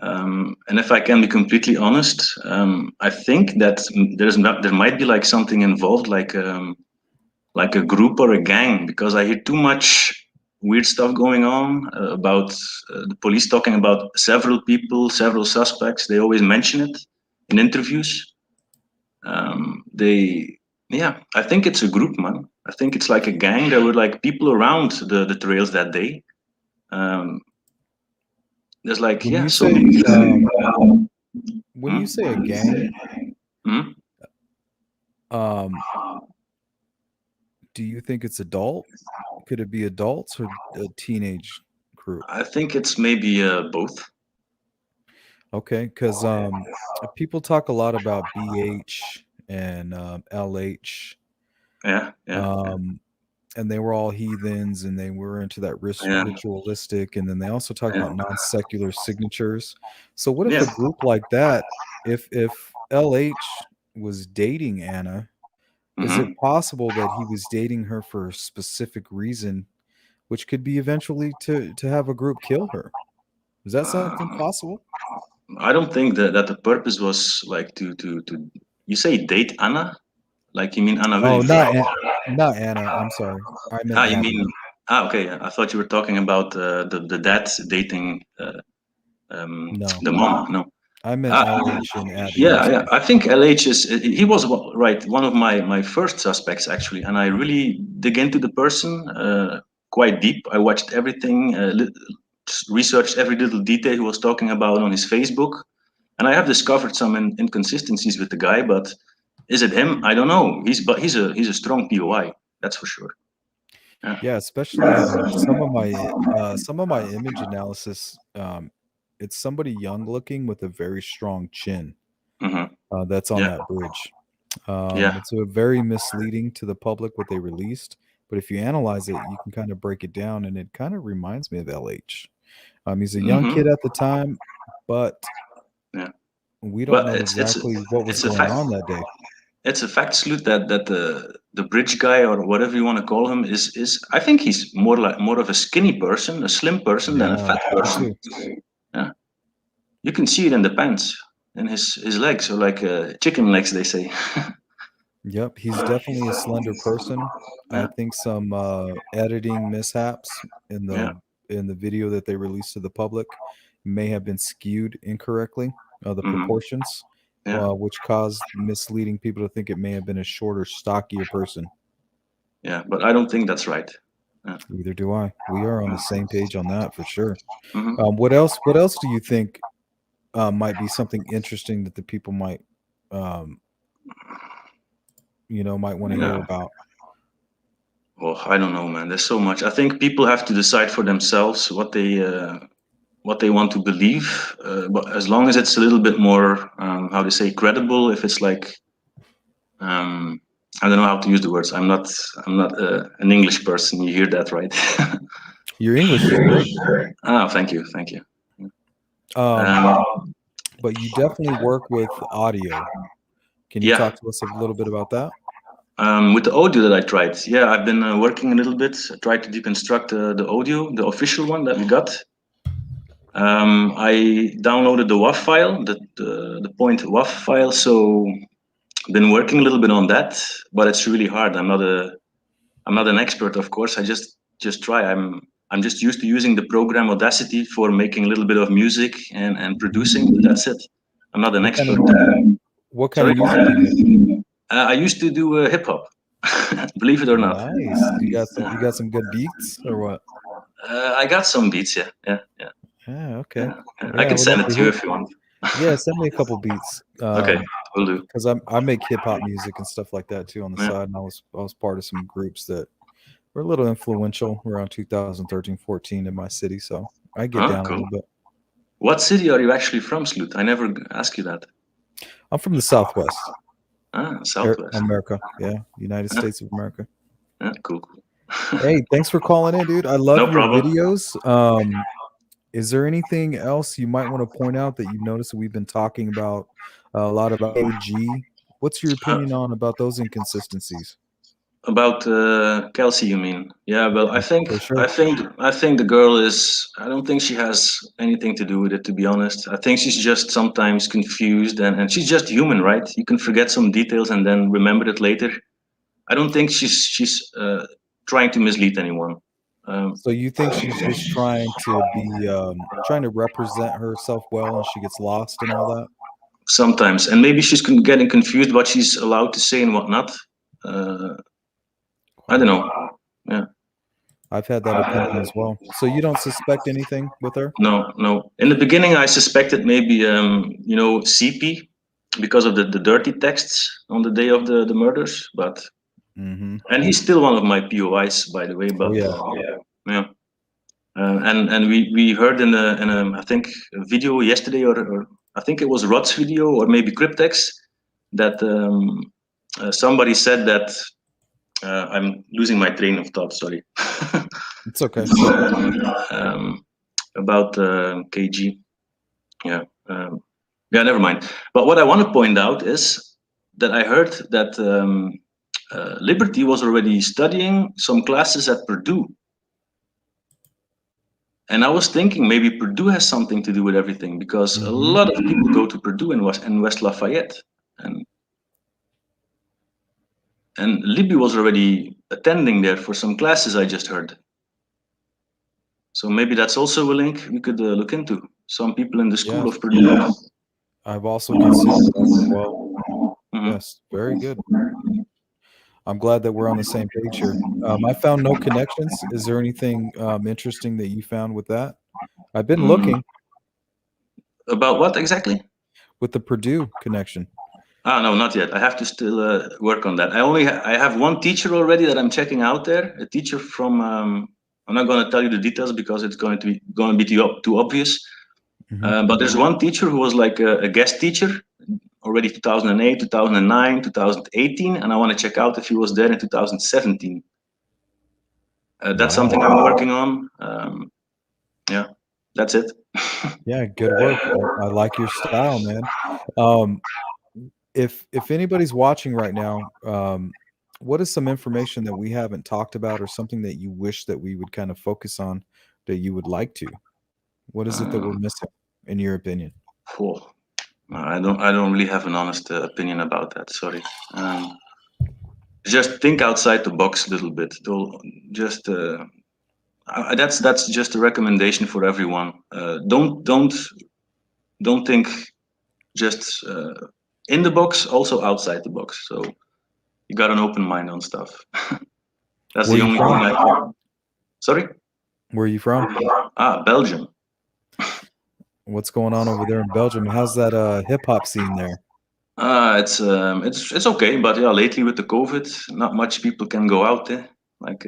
and if I can be completely honest, I think that there might be like something involved, like a group or a gang, because I hear too much weird stuff going on about the police talking about several people, several suspects. They always mention it in interviews. I think it's a group, man. I think it's like a gang. There were like people around the trails that day. There's like when you say a gang, Do you think it's adult? Could it be adults or a teenage group? I think it's maybe both. Okay, because people talk a lot about BH and LH, Yeah. and they were all heathens, and they were into that Yeah. ritualistic, and then they also talk Yeah. about non-secular signatures. So what if Yeah. a group like that, if LH was dating Anna, is it possible that he was dating her for a specific reason, which could be eventually to have a group kill her? Is that something possible? I don't think that the purpose was like to you say date Anna, like you mean Anna Oh, Willing. not Anna. I'm sorry. I meant You Abby. mean okay? I thought you were talking about the dad dating No, the mom. No. I meant LH and Abby. Yeah. I think LH is he was right one of my first suspects actually, and I really dig into the person quite deep. I watched everything, researched every little detail he was talking about on his Facebook, and I have discovered some inconsistencies with the guy. But is it him? I don't know. He's a strong POI. That's for sure. Yeah, especially some of my image analysis. It's somebody young looking with a very strong chin. That's on that bridge. It's a very misleading to the public what they released, but if you analyze it, you can kind of break it down, and it kind of reminds me of LH. He's a young kid at the time, but we don't know exactly what was going on that day. It's a fact, Sloot, that the bridge guy or whatever you want to call him is I think he's more of a skinny person, a slim person than a fat person. Yeah, you can see it in the pants and his legs are like chicken legs, they say. Yep, he's definitely a slender person. I think some editing mishaps in the video that they released to the public may have been skewed incorrectly, the proportions, which caused misleading people to think it may have been a shorter, stockier person. Yeah, but I don't think that's right. Neither do I. We are on the same page on that for sure. What else do you think might be something interesting that the people might might want to hear about? Well, I don't know, man. There's so much. I think people have to decide for themselves what they want to believe. But as long as it's a little bit more, how to say, credible. If it's like, I don't know how to use the words. I'm not an English person. You hear that, right? Your English is great. Thank you. But you definitely work with audio. Can you talk to us a little bit about that? With the audio that I tried, I've been working a little bit. I tried to deconstruct the audio, the official one that we got. I downloaded the WAV file, the point WAV file. So been working a little bit on that, but it's really hard. I'm not an expert, of course. I just try. I'm just used to using the program Audacity for making a little bit of music and producing. But that's it. I'm not an expert. What kind of music do you make? I used to do hip hop. Believe it or not. Nice. You got some good beats or what? I got some beats. Yeah. Yeah. Okay. I can send it to you if you want. Yeah, send me a couple beats. Okay, will do. Because I make hip hop music and stuff like that too on the side, and I was part of some groups that were a little influential around 2013-14 in my city, so I get down a little bit. What city are you actually from, Sloot? I never asked you that. I'm from the Southwest. Southwest. America. Yeah, United States of America. Cool. Hey, thanks for calling in, dude. I love your problem. videos. Is there anything else you might want to point out that you've noticed that we've been talking about a lot about AG? What's your opinion about those inconsistencies? About Kelsey, you mean? Yeah, well, I think sure. I think the girl is. I don't think she has anything to do with it, to be honest. I think she's just sometimes confused, and she's just human, right? You can forget some details and then remember it later. I don't think she's trying to mislead anyone. So you think she's just trying to represent herself well, and she gets lost and all that? Sometimes, and maybe she's getting confused what she's allowed to say and what not. I don't know. Yeah. I've had that opinion as well. So you don't suspect anything with her? No. In the beginning, I suspected maybe, CP because of the dirty texts on the day of the murders. But Mm-hmm. And he's still one of my POIs, by the way. But yeah. And we heard in a I think a video yesterday, or I think it was Rod's video, or maybe Cryptex, that somebody said that I'm losing my train of thought. Sorry. It's okay. About KG. Yeah. Never mind. But what I want to point out is that I heard that Liberty was already studying some classes at Purdue. And I was thinking maybe Purdue has something to do with everything, because a lot of people go to Purdue in West Lafayette. And Libby was already attending there for some classes, I just heard. So maybe that's also a link we could look into. Some people in the school of Purdue. I've also considered that as well. Yes, very good. I'm glad that we're on the same page here. I found no connections. Is there anything interesting that you found with that? I've been looking. About what exactly? With the Purdue connection. No, not yet. I have to still work on that. I have one teacher already that I'm checking out there. A teacher from I'm not going to tell you the details because it's going to be too obvious. But there's one teacher who was like a guest teacher already 2008, 2009, 2018, and I want to check out if he was there in 2017. That's something I'm working on. Yeah, that's it. Yeah, good work. I like your style, man. If anybody's watching right now, what is some information that we haven't talked about, or something that you wish that we would kind of focus on that you would like to? What is it that we're missing, in your opinion? I don't really have an honest opinion about that. Sorry. Just think outside the box a little bit. Just that's just a recommendation for everyone. Don't think just in the box, also outside the box. So you got an open mind on stuff. That's the only thing I can. Sorry? Where are you from? Belgium. What's going on over there in Belgium? How's that hip hop scene there? It's okay, but yeah, lately with the COVID, not much people can go out there. Like,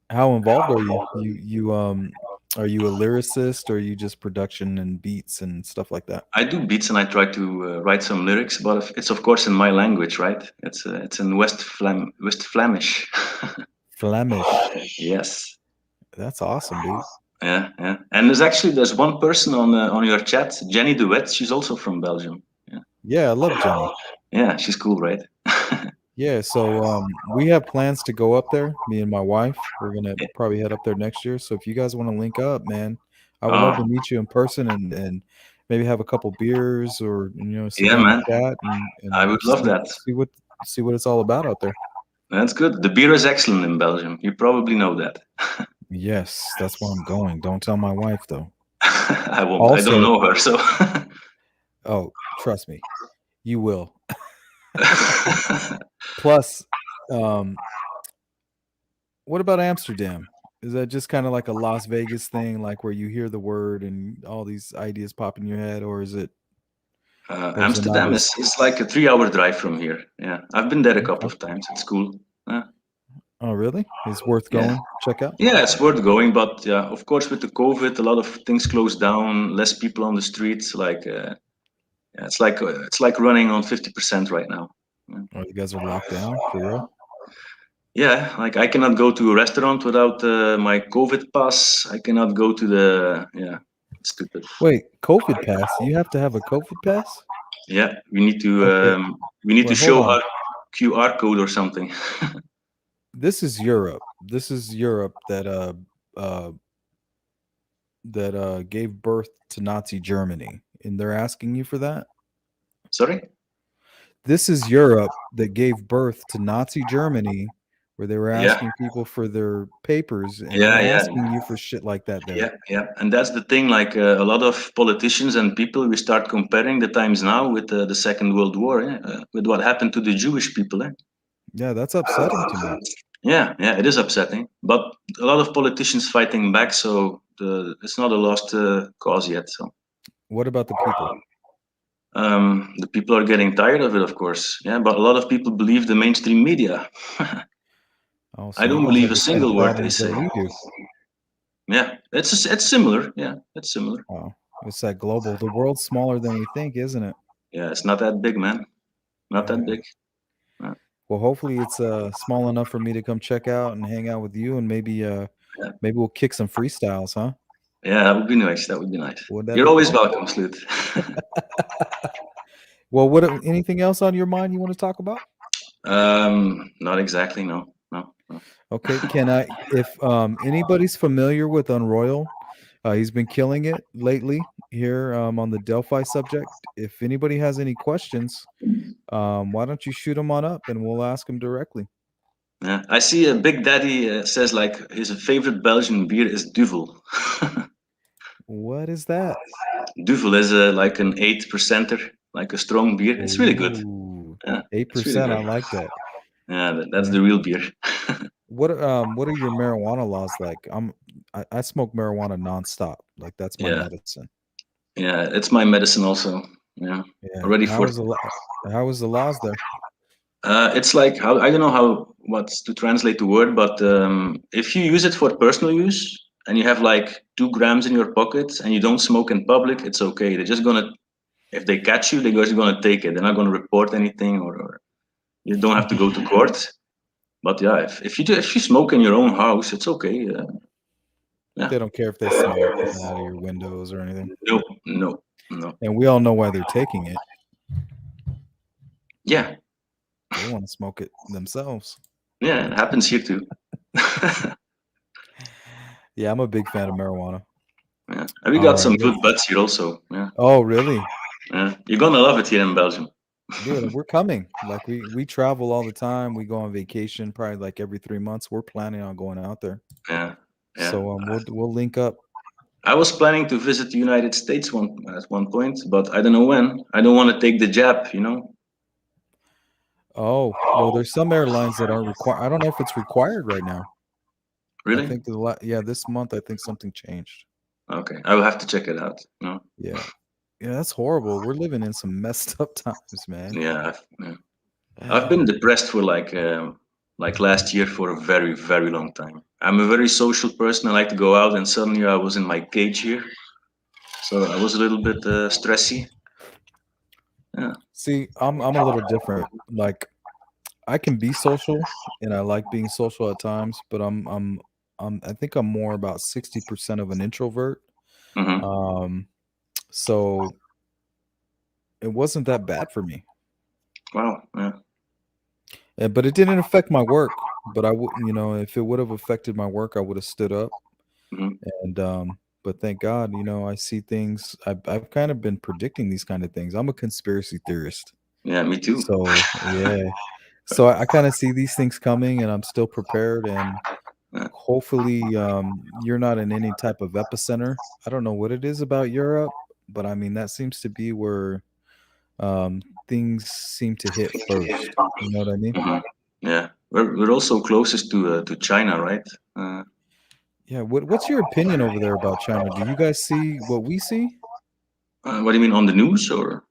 how involved are you? Are you a lyricist, or are you just production and beats and stuff like that? I do beats and I try to write some lyrics, but it's of course in my language, right? It's in West Flemish. Flemish. Yes. That's awesome, dude. Yeah. And there's one person on your chat, Jenny DeWitt. She's also from Belgium. Yeah, I love Jenny. Yeah, she's cool, right? Yeah, so we have plans to go up there, me and my wife. We're gonna probably head up there next year. So if you guys want to link up, man, I would love to meet you in person and maybe have a couple beers, or sit down and chat. And I would love that. See what it's all about out there. That's good. The beer is excellent in Belgium. You probably know that. Yes, that's where I'm going. Don't tell my wife though. I won't. Also, I don't know her, so. Oh, trust me, you will. Plus, what about Amsterdam? Is that just kind of like a Las Vegas thing, like where you hear the word and all these ideas pop in your head, or is it? Amsterdam is like a 3-hour drive from here. Yeah, I've been there a couple of times. It's cool. Oh, really? It's worth going. Check out. Yeah, it's worth going, but yeah, of course, with the COVID, a lot of things closed down. Less people on the streets. Like, it's like running on 50% right now. Oh, you guys are locked down for real? Yeah, like I cannot go to a restaurant without my COVID pass. I cannot go to it's stupid. Wait, COVID pass? You have to have a COVID pass? Yeah, we need to show our QR code or something. This is Europe. This is Europe that gave birth to Nazi Germany, and they're asking you for that? Sorry? This is Europe that gave birth to Nazi Germany, where they were asking people for their papers, and they're asking you for shit like that there. Yeah. And that's the thing, like a lot of politicians and people, we start comparing the times now with the Second World War, with what happened to the Jewish people. Yeah, that's upsetting to me. Yeah, it is upsetting. But a lot of politicians fighting back, so it's not a lost cause yet. So, what about the people? The people are getting tired of it, of course. Yeah, but a lot of people believe the mainstream media. Oh, I so you don't guys believe have a the same single word they problems that say. we do. Yeah, it's similar. Yeah, it's similar. Oh, it's that global. The world's smaller than we think, isn't it? Yeah, it's not that big, man. Not Yeah. that big. Well, hopefully it's small enough for me to come check out and hang out with you, and maybe we'll kick some freestyles, huh? Yeah, that would be nice. That would be nice. Would that You're be always cool? welcome, Sloot. Well, what anything else on your mind you want to talk about? Not exactly. No, no, no. Okay, can I if anybody's familiar with Unroyal, he's been killing it lately here on the Delphi subject. If anybody has any questions, why don't you shoot them on up and we'll ask them directly. Yeah, I see a Big Daddy says like his favorite Belgian beer is Duvel. What is that? Duvel is like an 8%er, like a strong beer. It's really good. Ooh, Yeah, it's really 8%. I good. like that. Yeah, that's Yeah. the real beer. What are your marijuana laws like? I smoke marijuana nonstop. Like that's my Yeah, medicine. yeah, it's my medicine also. Yeah, Yeah. already How for. is the laws there? It's like how I don't know how what's to translate the word, but if you use it for personal use and you have like 2 grams in your pocket and you don't smoke in public, it's okay. They're just gonna if they catch you, they're just gonna take it. They're not gonna report anything, or you don't have to go to court. But yeah, if you smoke in your own house, it's okay. Yeah. They don't care if they smell it coming out of your windows or anything. No, no, no. And we all know why they're taking it. Yeah, They want to smoke it themselves. yeah, it happens here too. Yeah, I'm a big fan of marijuana. Yeah, and we got some good buds here also. Yeah. Oh, really? Yeah, you're gonna love it here in Belgium. Dude, we're coming. Like we travel all the time. We go on vacation probably like every 3 months. We're planning on going out there. Yeah, yeah. So we'll link up. I was planning to visit the United States at one point, but I don't know when. I don't want to take the jab, you know. Oh, well, there's some airlines that aren't required. I don't know if it's required right now. Really? I think this month I think something changed. Okay, I will have to check it out. No. Yeah. Yeah, that's horrible. We're living in some messed up times, man. Yeah, I've been depressed for like last year for a very, very long time. I'm a very social person. I like to go out, and suddenly I was in my cage here, so I was a little bit stressy. Yeah. See, I'm a little different. Like I can be social and I like being social at times, but I think I'm more about 60% of an introvert. Mm-hmm. So it wasn't that bad for me. Wow. Yeah. But it didn't affect my work. But I would, if it would have affected my work, I would have stood up. Mm-hmm. And but thank God, I see things. I've kind of been predicting these kind of things. I'm a conspiracy theorist. Yeah, me too. So yeah. So I kind of see these things coming, and I'm still prepared. And hopefully, you're not in any type of epicenter. I don't know what it is about Europe, but I mean that seems to be where things seem to hit first. You know what I mean? Mm-hmm. Yeah, we're also closest to China, right? Yeah. What's your opinion over there about China? Do you guys see what we see? What do you mean, on the news, or?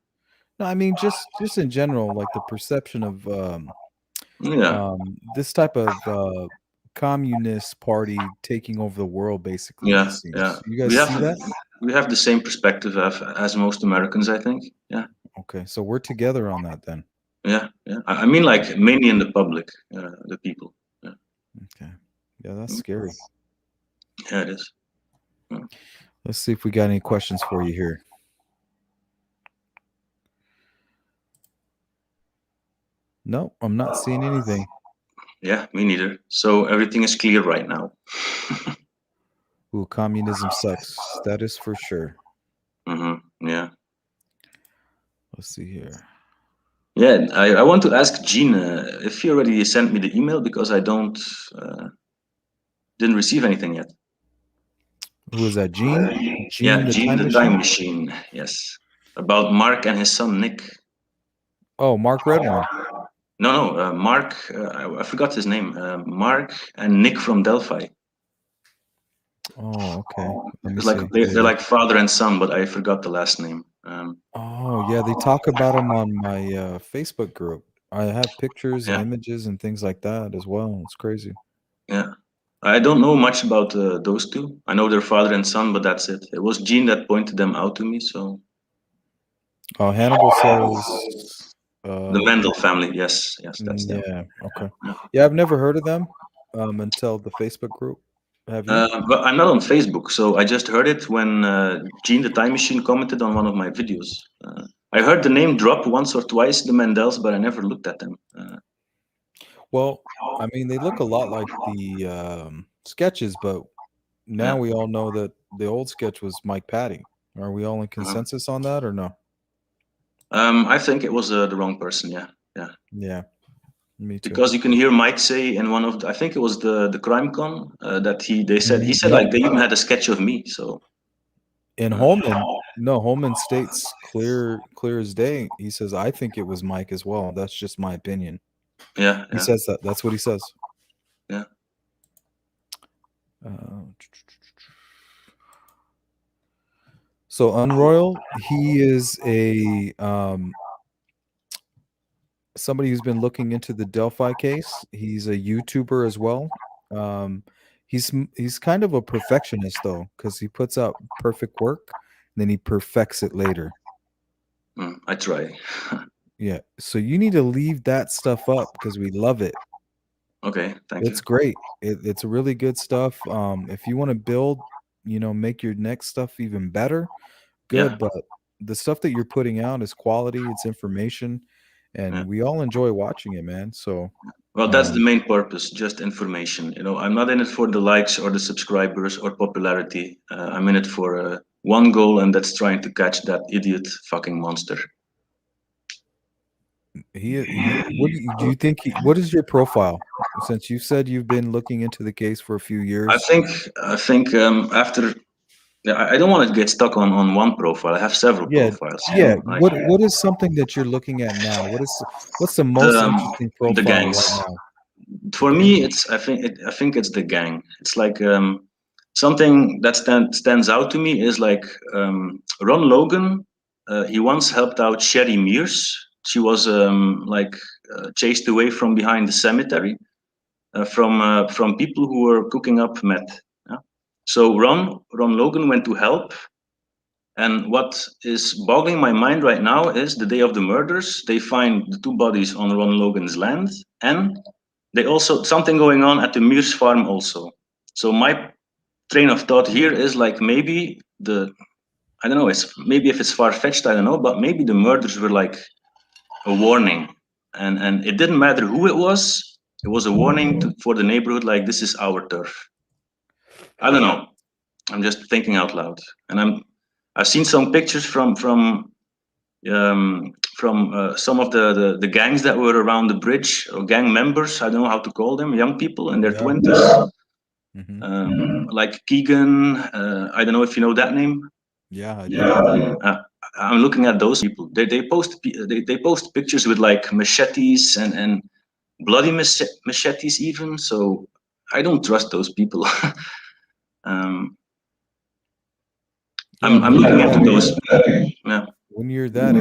No, I mean just in general, like the perception of this type of communist party taking over the world, basically. Yeah, It seems. yeah. You guys see that? We have the same perspective as most Americans, I think. Yeah. Okay, so we're together on that then. Yeah, yeah. I mean, like mainly in the public, the people. Yeah. Okay. Yeah, that's scary. Yeah, it is. Yeah. Let's see if we got any questions for you here. No, I'm not seeing anything. Yeah, me neither. So everything is clear right now. Ooh, communism sucks. That is for sure. Mm-hmm. Yeah. Let's see here. Yeah, I want to ask Jean if he already sent me the email, because I didn't receive anything yet. Who is that, Jean? Yeah, Jean the Time Machine. Yes, about Mark and his son Nick. Oh, Mark Redwine. No, Mark. I forgot his name. Mark and Nick from Delphi. Oh, okay. It's like they're like father and son, but I forgot the last name. Oh yeah, they talk about him on my Facebook group. I have pictures and Yeah. images and things like that as well. It's crazy. Yeah. I don't know much about those two. I know they're father and son, but that's it. It was Gene that pointed them out to me. So Hannibal says, the Mendel family, yes, that's them. yeah, okay. Yeah. Yeah, I've never heard of them until the Facebook group. Have you? But I'm not on Facebook, so I just heard it when Gene the Time Machine commented on one of my videos. I heard the name drop once or twice, the Mendels, but I never looked at them. Well, I mean, they look a lot like the sketches, but now Yeah. we all know that the old sketch was Mike Patty. Are we all in consensus on that or no? I think it was the wrong person. Yeah. Yeah, me too. Because you can hear Mike say in one of I think it was the Crime Con that he said Yep. like they even had a sketch of me. So In Holman, no, Holman states clear as day. He says, I think it was Mike as well. That's just my opinion. yeah. He says that. That's what he says. Yeah. So Unroyal, he is a somebody who's been looking into the Delphi case. He's a YouTuber as well. He's kind of a perfectionist though, because he puts out perfect work, and then he perfects it later. I try. Yeah. So you need to leave that stuff up because we love it. Okay, thank It's you. great. It's really good stuff. If you want to build, make your next stuff even better, good. Yeah. But the stuff that you're putting out is quality. It's information, and Yeah. we all enjoy watching it, man. So, Well, that's the main purpose, just information. I'm not in it for the likes or the subscribers or popularity. I'm in it for one goal, and that's trying to catch that idiot fucking monster. what do you think? What is your profile? Since you said you've been looking into the case for a few years, I think after. I don't want to get stuck on one profile. I have several profiles. Yeah. Like, What is something that you're looking at now? What's the most interesting profile the gangs. right now? For me, it's I think it's the gang. It's like something that stands out to me is like Ron Logan. He once helped out Sherry Mears. She was chased away from behind the cemetery from people who were cooking up meth. Yeah? So Ron Logan went to help. And what is boggling my mind right now is the day of the murders. They find the two bodies on Ron Logan's land, and they also something going on at the Mears farm also. So my train of thought here is like maybe I don't know. Maybe if it's far fetched, I don't know. But maybe the murders were like a warning, and it didn't matter who it was. It was a warning for the neighborhood, like this is our turf. I don't know. I'm just thinking out loud, and I've seen some pictures from some of the gangs that were around the bridge, or gang members. I don't know how to call them. Young people in their 20s, like Keegan. I don't know if you know that name. Yeah, I do. I'm looking at those people. They post pictures with like machetes and bloody machetes even. So I don't trust those people. I'm looking into those. Yeah. When you're that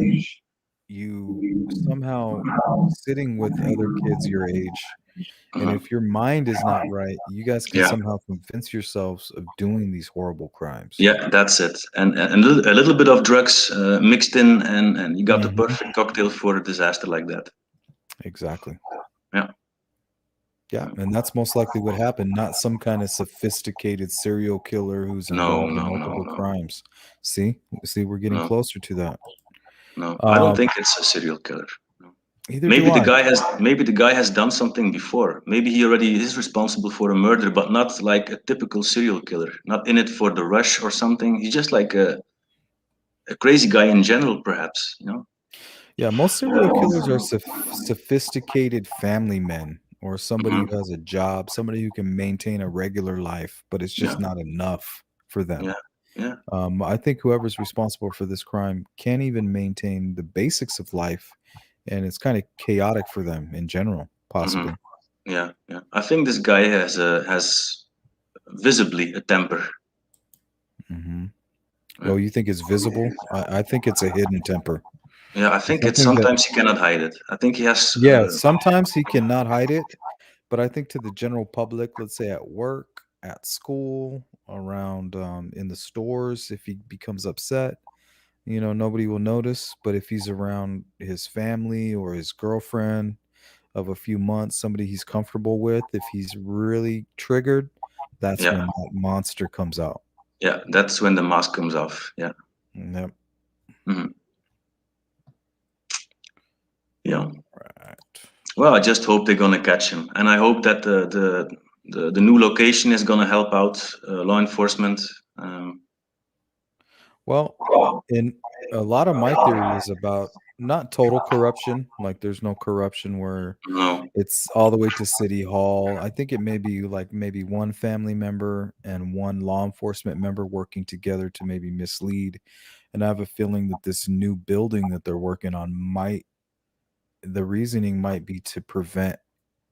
age, you somehow sitting with other kids your age, and if your mind is not right, you guys can somehow convince yourselves of doing these horrible crimes. Yeah, that's it. And a little bit of drugs mixed in, and you got the perfect cocktail for a disaster like that. Exactly. Yeah. Yeah, and that's most likely what happened, not some kind of sophisticated serial killer who's involved in multiple crimes. See, we're getting closer to that. No, I don't think it's a serial killer. Maybe the guy has done something before. Maybe he already is responsible for a murder, but not like a typical serial killer. Not in it for the rush or something. He's just like a crazy guy in general, perhaps. Yeah, most serial killers are sophisticated family men, or somebody who has a job, somebody who can maintain a regular life, but it's just not enough for them. Yeah. I think whoever's responsible for this crime can't even maintain the basics of life, and it's kind of chaotic for them in general, possibly. Yeah. I think this guy has visibly a temper. Oh, you think it's visible? I think it's a hidden temper. Yeah, I think it's Something that, sometimes he cannot hide it. I think he has. yeah, sometimes he cannot hide it, but I think to the general public, let's say at work, at school, around in the stores, if he becomes upset, nobody will notice. But if he's around his family or his girlfriend of a few months, somebody he's comfortable with, if he's really triggered, that's Yeah, when that monster comes out. yeah, that's when the mask comes off. Yeah. Yep. Hmm. Yeah. Right. Well, I just hope they're gonna catch him, and I hope that the new location is gonna help out law enforcement. Um, Well, in a lot of my theory is about not total corruption, like there's no corruption where no. it's all the way to city hall. I think it may be like maybe one family member and one law enforcement member working together to maybe mislead. And I have a feeling that this new building that they're working on the reasoning might be to prevent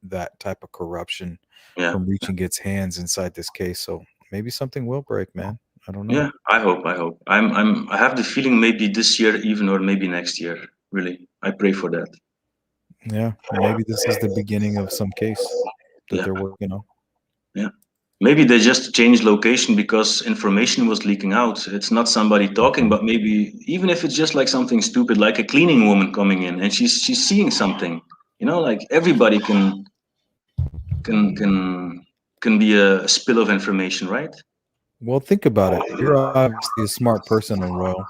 that type of corruption Yeah. from reaching its hands inside this case. So maybe something will break, man. I don't know. Yeah. I hope. I hope. I have the feeling maybe this year even, or maybe next year. Really, I pray for that. Yeah, maybe this is the beginning of some case that Yeah. they're working on. Yeah. Maybe they just changed location because information was leaking out. It's not somebody talking, but maybe even if it's just like something stupid, like a cleaning woman coming in and she's seeing something. Like everybody can can can be a spill of information, right? Well, think about it. You're obviously a smart person, Royal.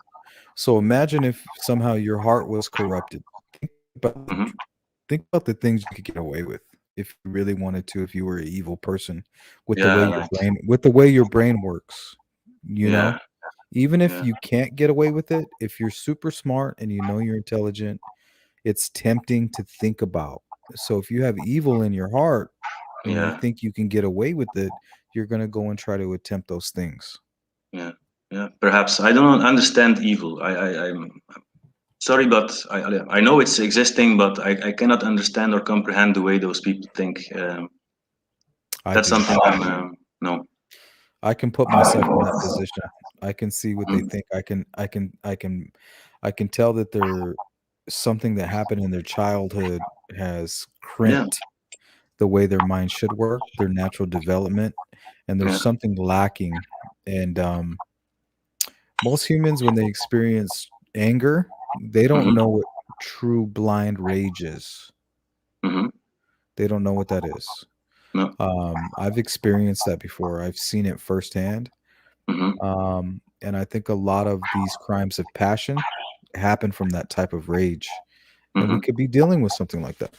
So imagine if somehow your heart was corrupted. But Hmm. think about the things you could get away with if you really wanted to, if you were an evil person, with the way Yeah, your like brain works. You yeah, know, even if yeah, you can't get away with it, if you're super smart and you're intelligent, it's tempting to think about. So if you have evil in your heart and you yeah, think you can get away with it, you're going to go and try to attempt those things. yeah, yeah. Perhaps I don't understand evil. I'm sorry, but I know it's existing, but I cannot understand or comprehend the way those people think. I That's do. something no. I can put myself in that position. I can see what they think. I can tell that they're something that happened in their childhood has Yeah, crimped the way their mind should work, their natural development, and there's yeah, something lacking. And most humans, when they experience anger, they don't hmm, know what true blind rage is. hmm, They don't know what that is. no, I've experienced that before. I've seen it firsthand. hmm, And I think a lot of these crimes of passion happen from that type of rage. And we hmm. could be dealing with something like that.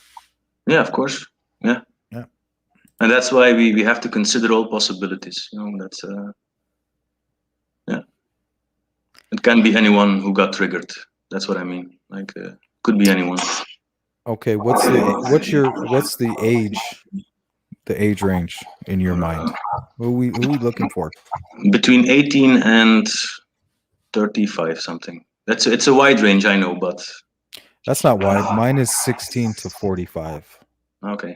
Yeah, of course. Yeah, Yeah. and that's why we have to consider all possibilities. That's yeah. It can be anyone who got triggered. That's what I mean. Like, could be anyone. Okay, what's the age range in your mind? Who we looking for? Between 18 and 35 something. It's a wide range, I know, but That's not wide. Mine is 16 to 45. okay.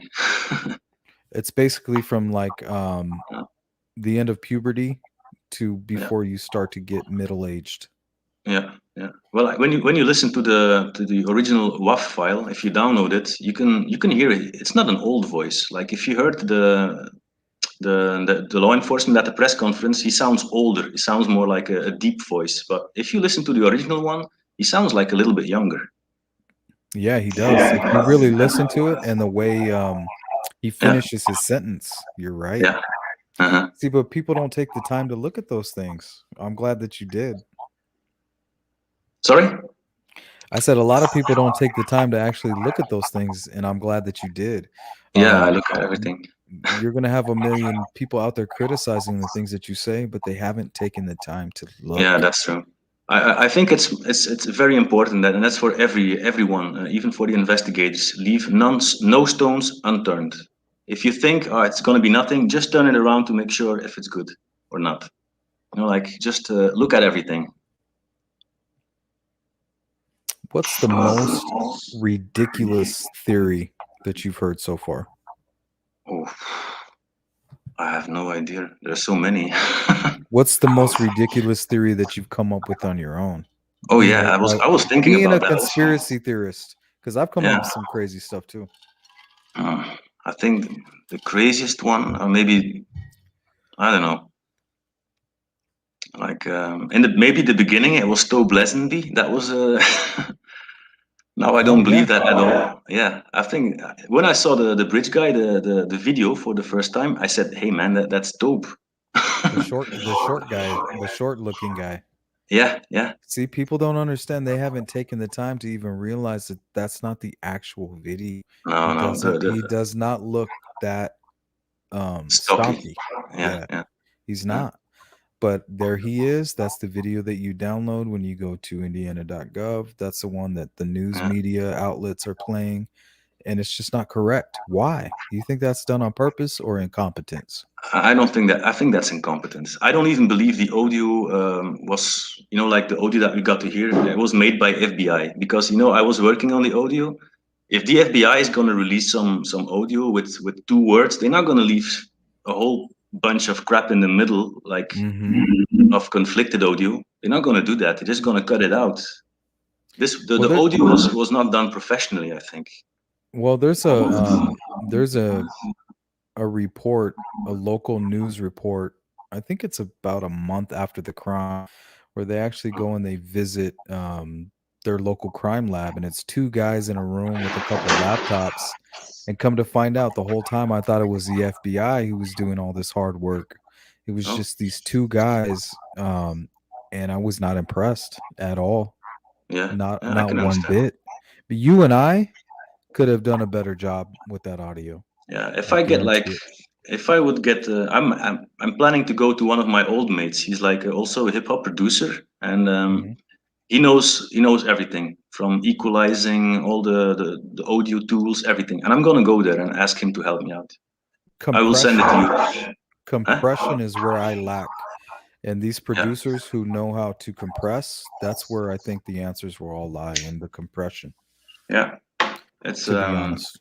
It's basically from like the end of puberty to Yeah, before you start to get middle-aged. yeah, yeah. Well, when you listen to the original WAV file, if you download it, you can hear it. It's not an old voice. Like if you heard the law enforcement at the press conference, he sounds older. He sounds more like a deep voice. But if you listen to the original one, he sounds like a little bit younger. Yeah, he does. If you really listen to it and the way he Yeah, finishes his sentence, you're right. yeah. Uh-huh. See, but people don't take the time to look at those things. I'm glad that you did. Sorry? I said a lot of people don't take the time to actually look at those things, and I'm glad that you did. Yeah, I Um, look at everything. you're going to have a million people out there criticizing the things that you say, but they haven't taken the time to Yeah, look. that's true. I think it's very important that, and that's for everyone, even for the investigators. Leave no stones unturned. If you think, oh, it's gonna be nothing, just turn it around to make sure if it's good or not. Like just look at everything. What's the most ridiculous theory that you've heard so far? Oh, I have no idea. There's so many. What's the most ridiculous theory that you've come up with on your own? Oh You yeah, know, like I was thinking being a about that also. conspiracy theorist, because I've come up Yeah. with some crazy stuff too. I think the craziest one, or maybe I don't know. Like maybe the beginning, it was Stowe Blesenby. That was now I don't believe that at all. Yeah, I think when I saw the bridge guy, the video for the first time, I said, "Hey man, that's dope." The short guy, the short looking guy. Yeah, yeah. See, people don't understand. They haven't taken the time to even realize that that's not the actual video. No, no. He does not look that stocky. Yeah, Yeah. he's not. But there he is. That's the video that you download when you go to indiana.gov. That's the one that the news media outlets are playing. And it's just not correct. Why? You think that's done on purpose or incompetence? I don't think that. I think that's incompetence. I don't even believe the audio was, like the audio that we got to hear, it was made by FBI. Because, I was working on the audio. If the FBI is going to release some audio with 2 words, they're not going to leave a whole bunch of crap in the middle, like of conflicted audio. They're not going to do that. They're just going to cut it out. The audio was not done professionally, I think. Well, there's a report, a local news report. I think it's about a month after the crime, where they actually go and they visit their local crime lab, and it's 2 guys in a room with a couple laptops. And come to find out, the whole time I thought it was the FBI who was doing all this hard work. It was just these 2 guys, and I was not impressed at all. Yeah, not one bit. But you and I could have done a better job with that audio. Yeah, if I would get, I'm planning to go to one of my old mates. He's like also a hip hop producer, and he knows everything from equalizing, all the audio tools, everything. And I'm gonna go there and ask him to help me out. I will send it to you. Compression is where I lack, and these producers who know how to compress, that's where I think the answers will all lie, in the compression. Yeah, it's to be honest.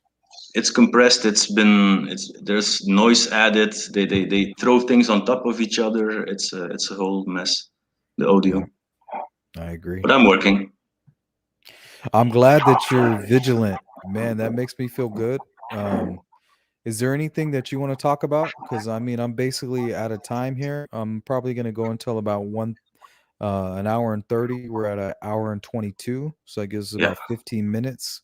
It's compressed. There's noise added. They throw things on top of each other. It's a whole mess. The audio. Yeah, I agree. But I'm working. I'm glad that you're vigilant, man. That makes me feel good. Is there anything that you want to talk about? Because I mean, I'm basically out of time here. I'm probably going to go until about an hour and 30. We're at an hour and 22, so that gives us about 15 minutes.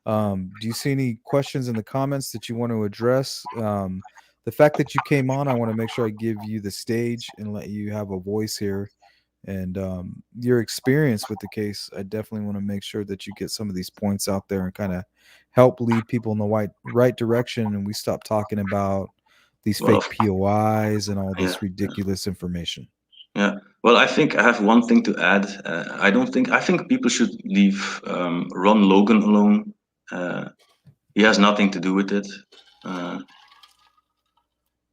Do you see any questions in the comments that you want to address? The fact that you came on, I want to make sure I give you the stage and let you have a voice here. And your experience with the case, I definitely want to make sure that you get some of these points out there and kind of help lead people in the right direction. And we stop talking about these fake POIs and all this ridiculous information. Yeah. Well, I think I have one thing to add. I think people should leave Ron Logan alone. He has nothing to do with it.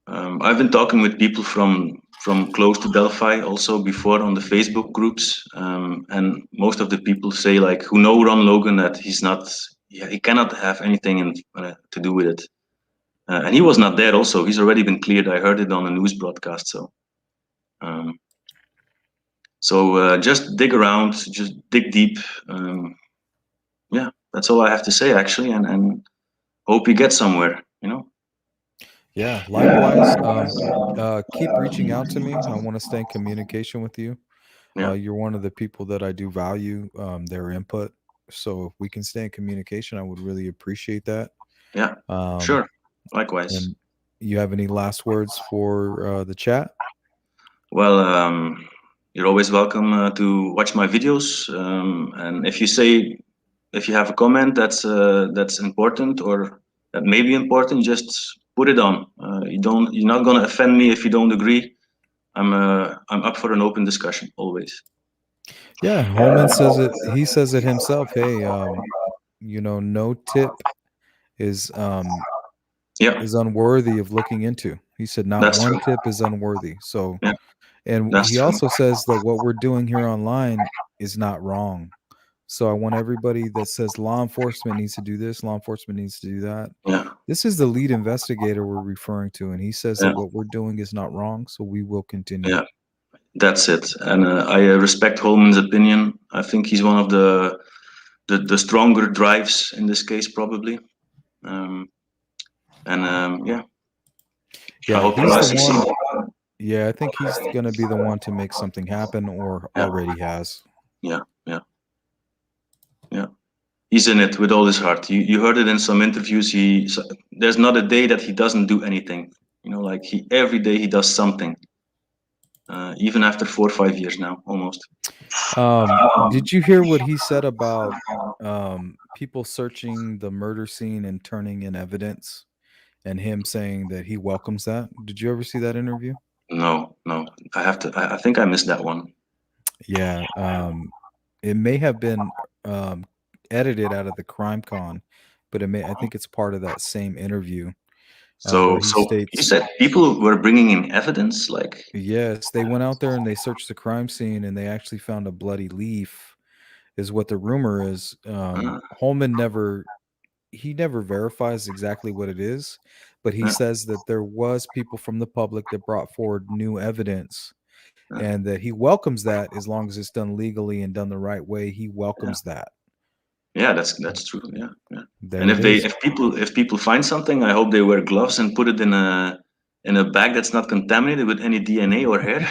I've been talking with people from close to Delphi also before on the Facebook groups, and most of the people say, like, who know Ron Logan, that he cannot have anything to do with it. And he was not there also. He's already been cleared. I heard it on a news broadcast. So just dig around, just dig deep. Yeah, that's all I have to say, actually, and hope you get somewhere, Yeah, likewise. Keep reaching out to me. I want to stay in communication with you. You're one of the people that I do value their input. So if we can stay in communication, I would really appreciate that. Yeah, sure. Likewise. And you have any last words for the chat? Well, you're always welcome to watch my videos. And if you have a comment that's important or that may be important, just put it on. You're not gonna offend me if you don't agree. I'm up for an open discussion always. Yeah, Holman says it. He says it himself. Hey, no tip is unworthy of looking into. He said not one tip is unworthy. So, and he also says that what we're doing here online is not wrong. So I want everybody that says law enforcement needs to do this, law enforcement needs to do that. Yeah. This is the lead investigator we're referring to, and he says Yeah. that what we're doing is not wrong, so we will continue. Yeah. That's it. And I respect Holman's opinion. I think he's one of the stronger drives in this case, probably. Yeah. I hope he's the succeed. one. Yeah, I think he's going to be the one to make something happen, or already has. Yeah. He's in it with all his heart. You heard it in some interviews. There's not a day that he doesn't do anything. Like every day he does something. Even after 4 or 5 years now, almost. Did you hear what he said about people searching the murder scene and turning in evidence, and him saying that he welcomes that? Did you ever see that interview? No. I have to. I think I missed that one. Yeah. It may have been edited out of the Crime Con, but I think it's part of that same interview. So where he states, you said people were bringing in evidence, like yes, they went out there and they searched the crime scene, and they actually found a bloody leaf, is what the rumor is. Holman never verifies exactly what it is, but he says that there was people from the public that brought forward new evidence, and that he welcomes that as long as it's done legally and done the right way. He welcomes that. Yeah, that's true. Yeah. There And it if is. people find something, I hope they wear gloves and put it in a bag that's not contaminated with any DNA or hair.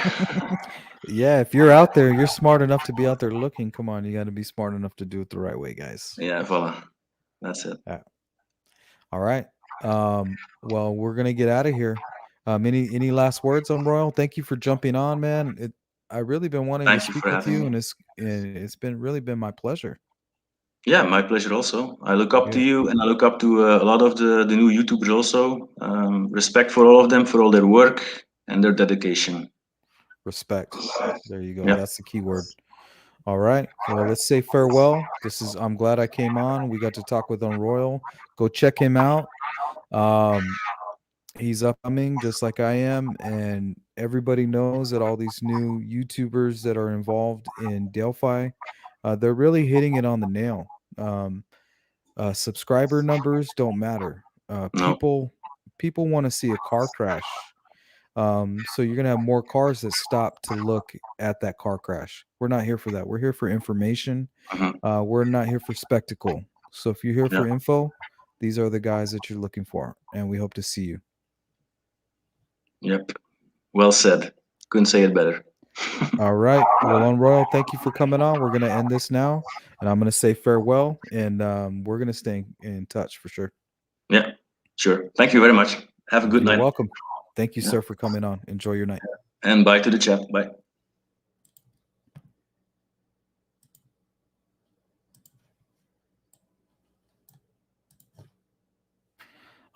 Yeah, if you're out there, you're smart enough to be out there looking. Come on, you got to be smart enough to do it the right way, guys. Yeah, voila. That's it. All right. Well, we're gonna get out of here. Any last words on Royal? Thank you for jumping on, man. I really been wanting Thank to you speak for with having you, me. and it's been my pleasure. Yeah, my pleasure also. I look up to Yeah. you, and I look up to a lot of the new YouTubers also. Respect for all of them for all their work and their dedication. Respect. There you go. Yeah. That's the key word. All right. Well, let's say farewell. I'm glad I came on. We got to talk with Royal. Go check him out. He's upcoming just like I am, and everybody knows that all these new YouTubers that are involved in Delphi, they're really hitting it on the nail. Subscriber numbers don't matter. No. People want to see a car crash. So you're gonna have more cars that stop to look at that car crash. We're not here for that. We're here for information. We're not here for spectacle. So if you're here for info, these are the guys that you're looking for, and we hope to see you. Yep. Well said. Couldn't say it better. All right. Well, on Royal, thank you for coming on. We're going to end this now, and I'm going to say farewell, and we're going to stay in touch for sure. Yeah, sure. Thank you very much. Have a good night. You're welcome. Thank you, sir, for coming on. Enjoy your night. And bye to the chat. Bye.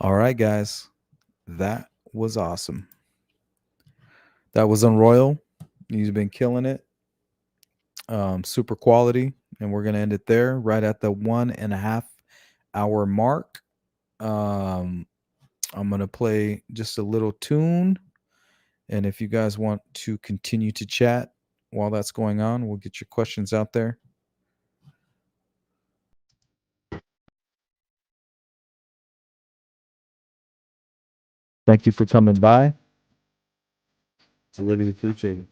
All right, guys. That was awesome. That was on Royal. He's been killing it. Super quality. And we're going to end it there right at the 1.5 hour mark. I'm going to play just a little tune. And if you guys want to continue to chat while that's going on, we'll get your questions out there. Thank you for coming by. It's Olivia Fucci.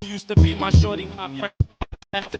Used to be my shorty, my friend.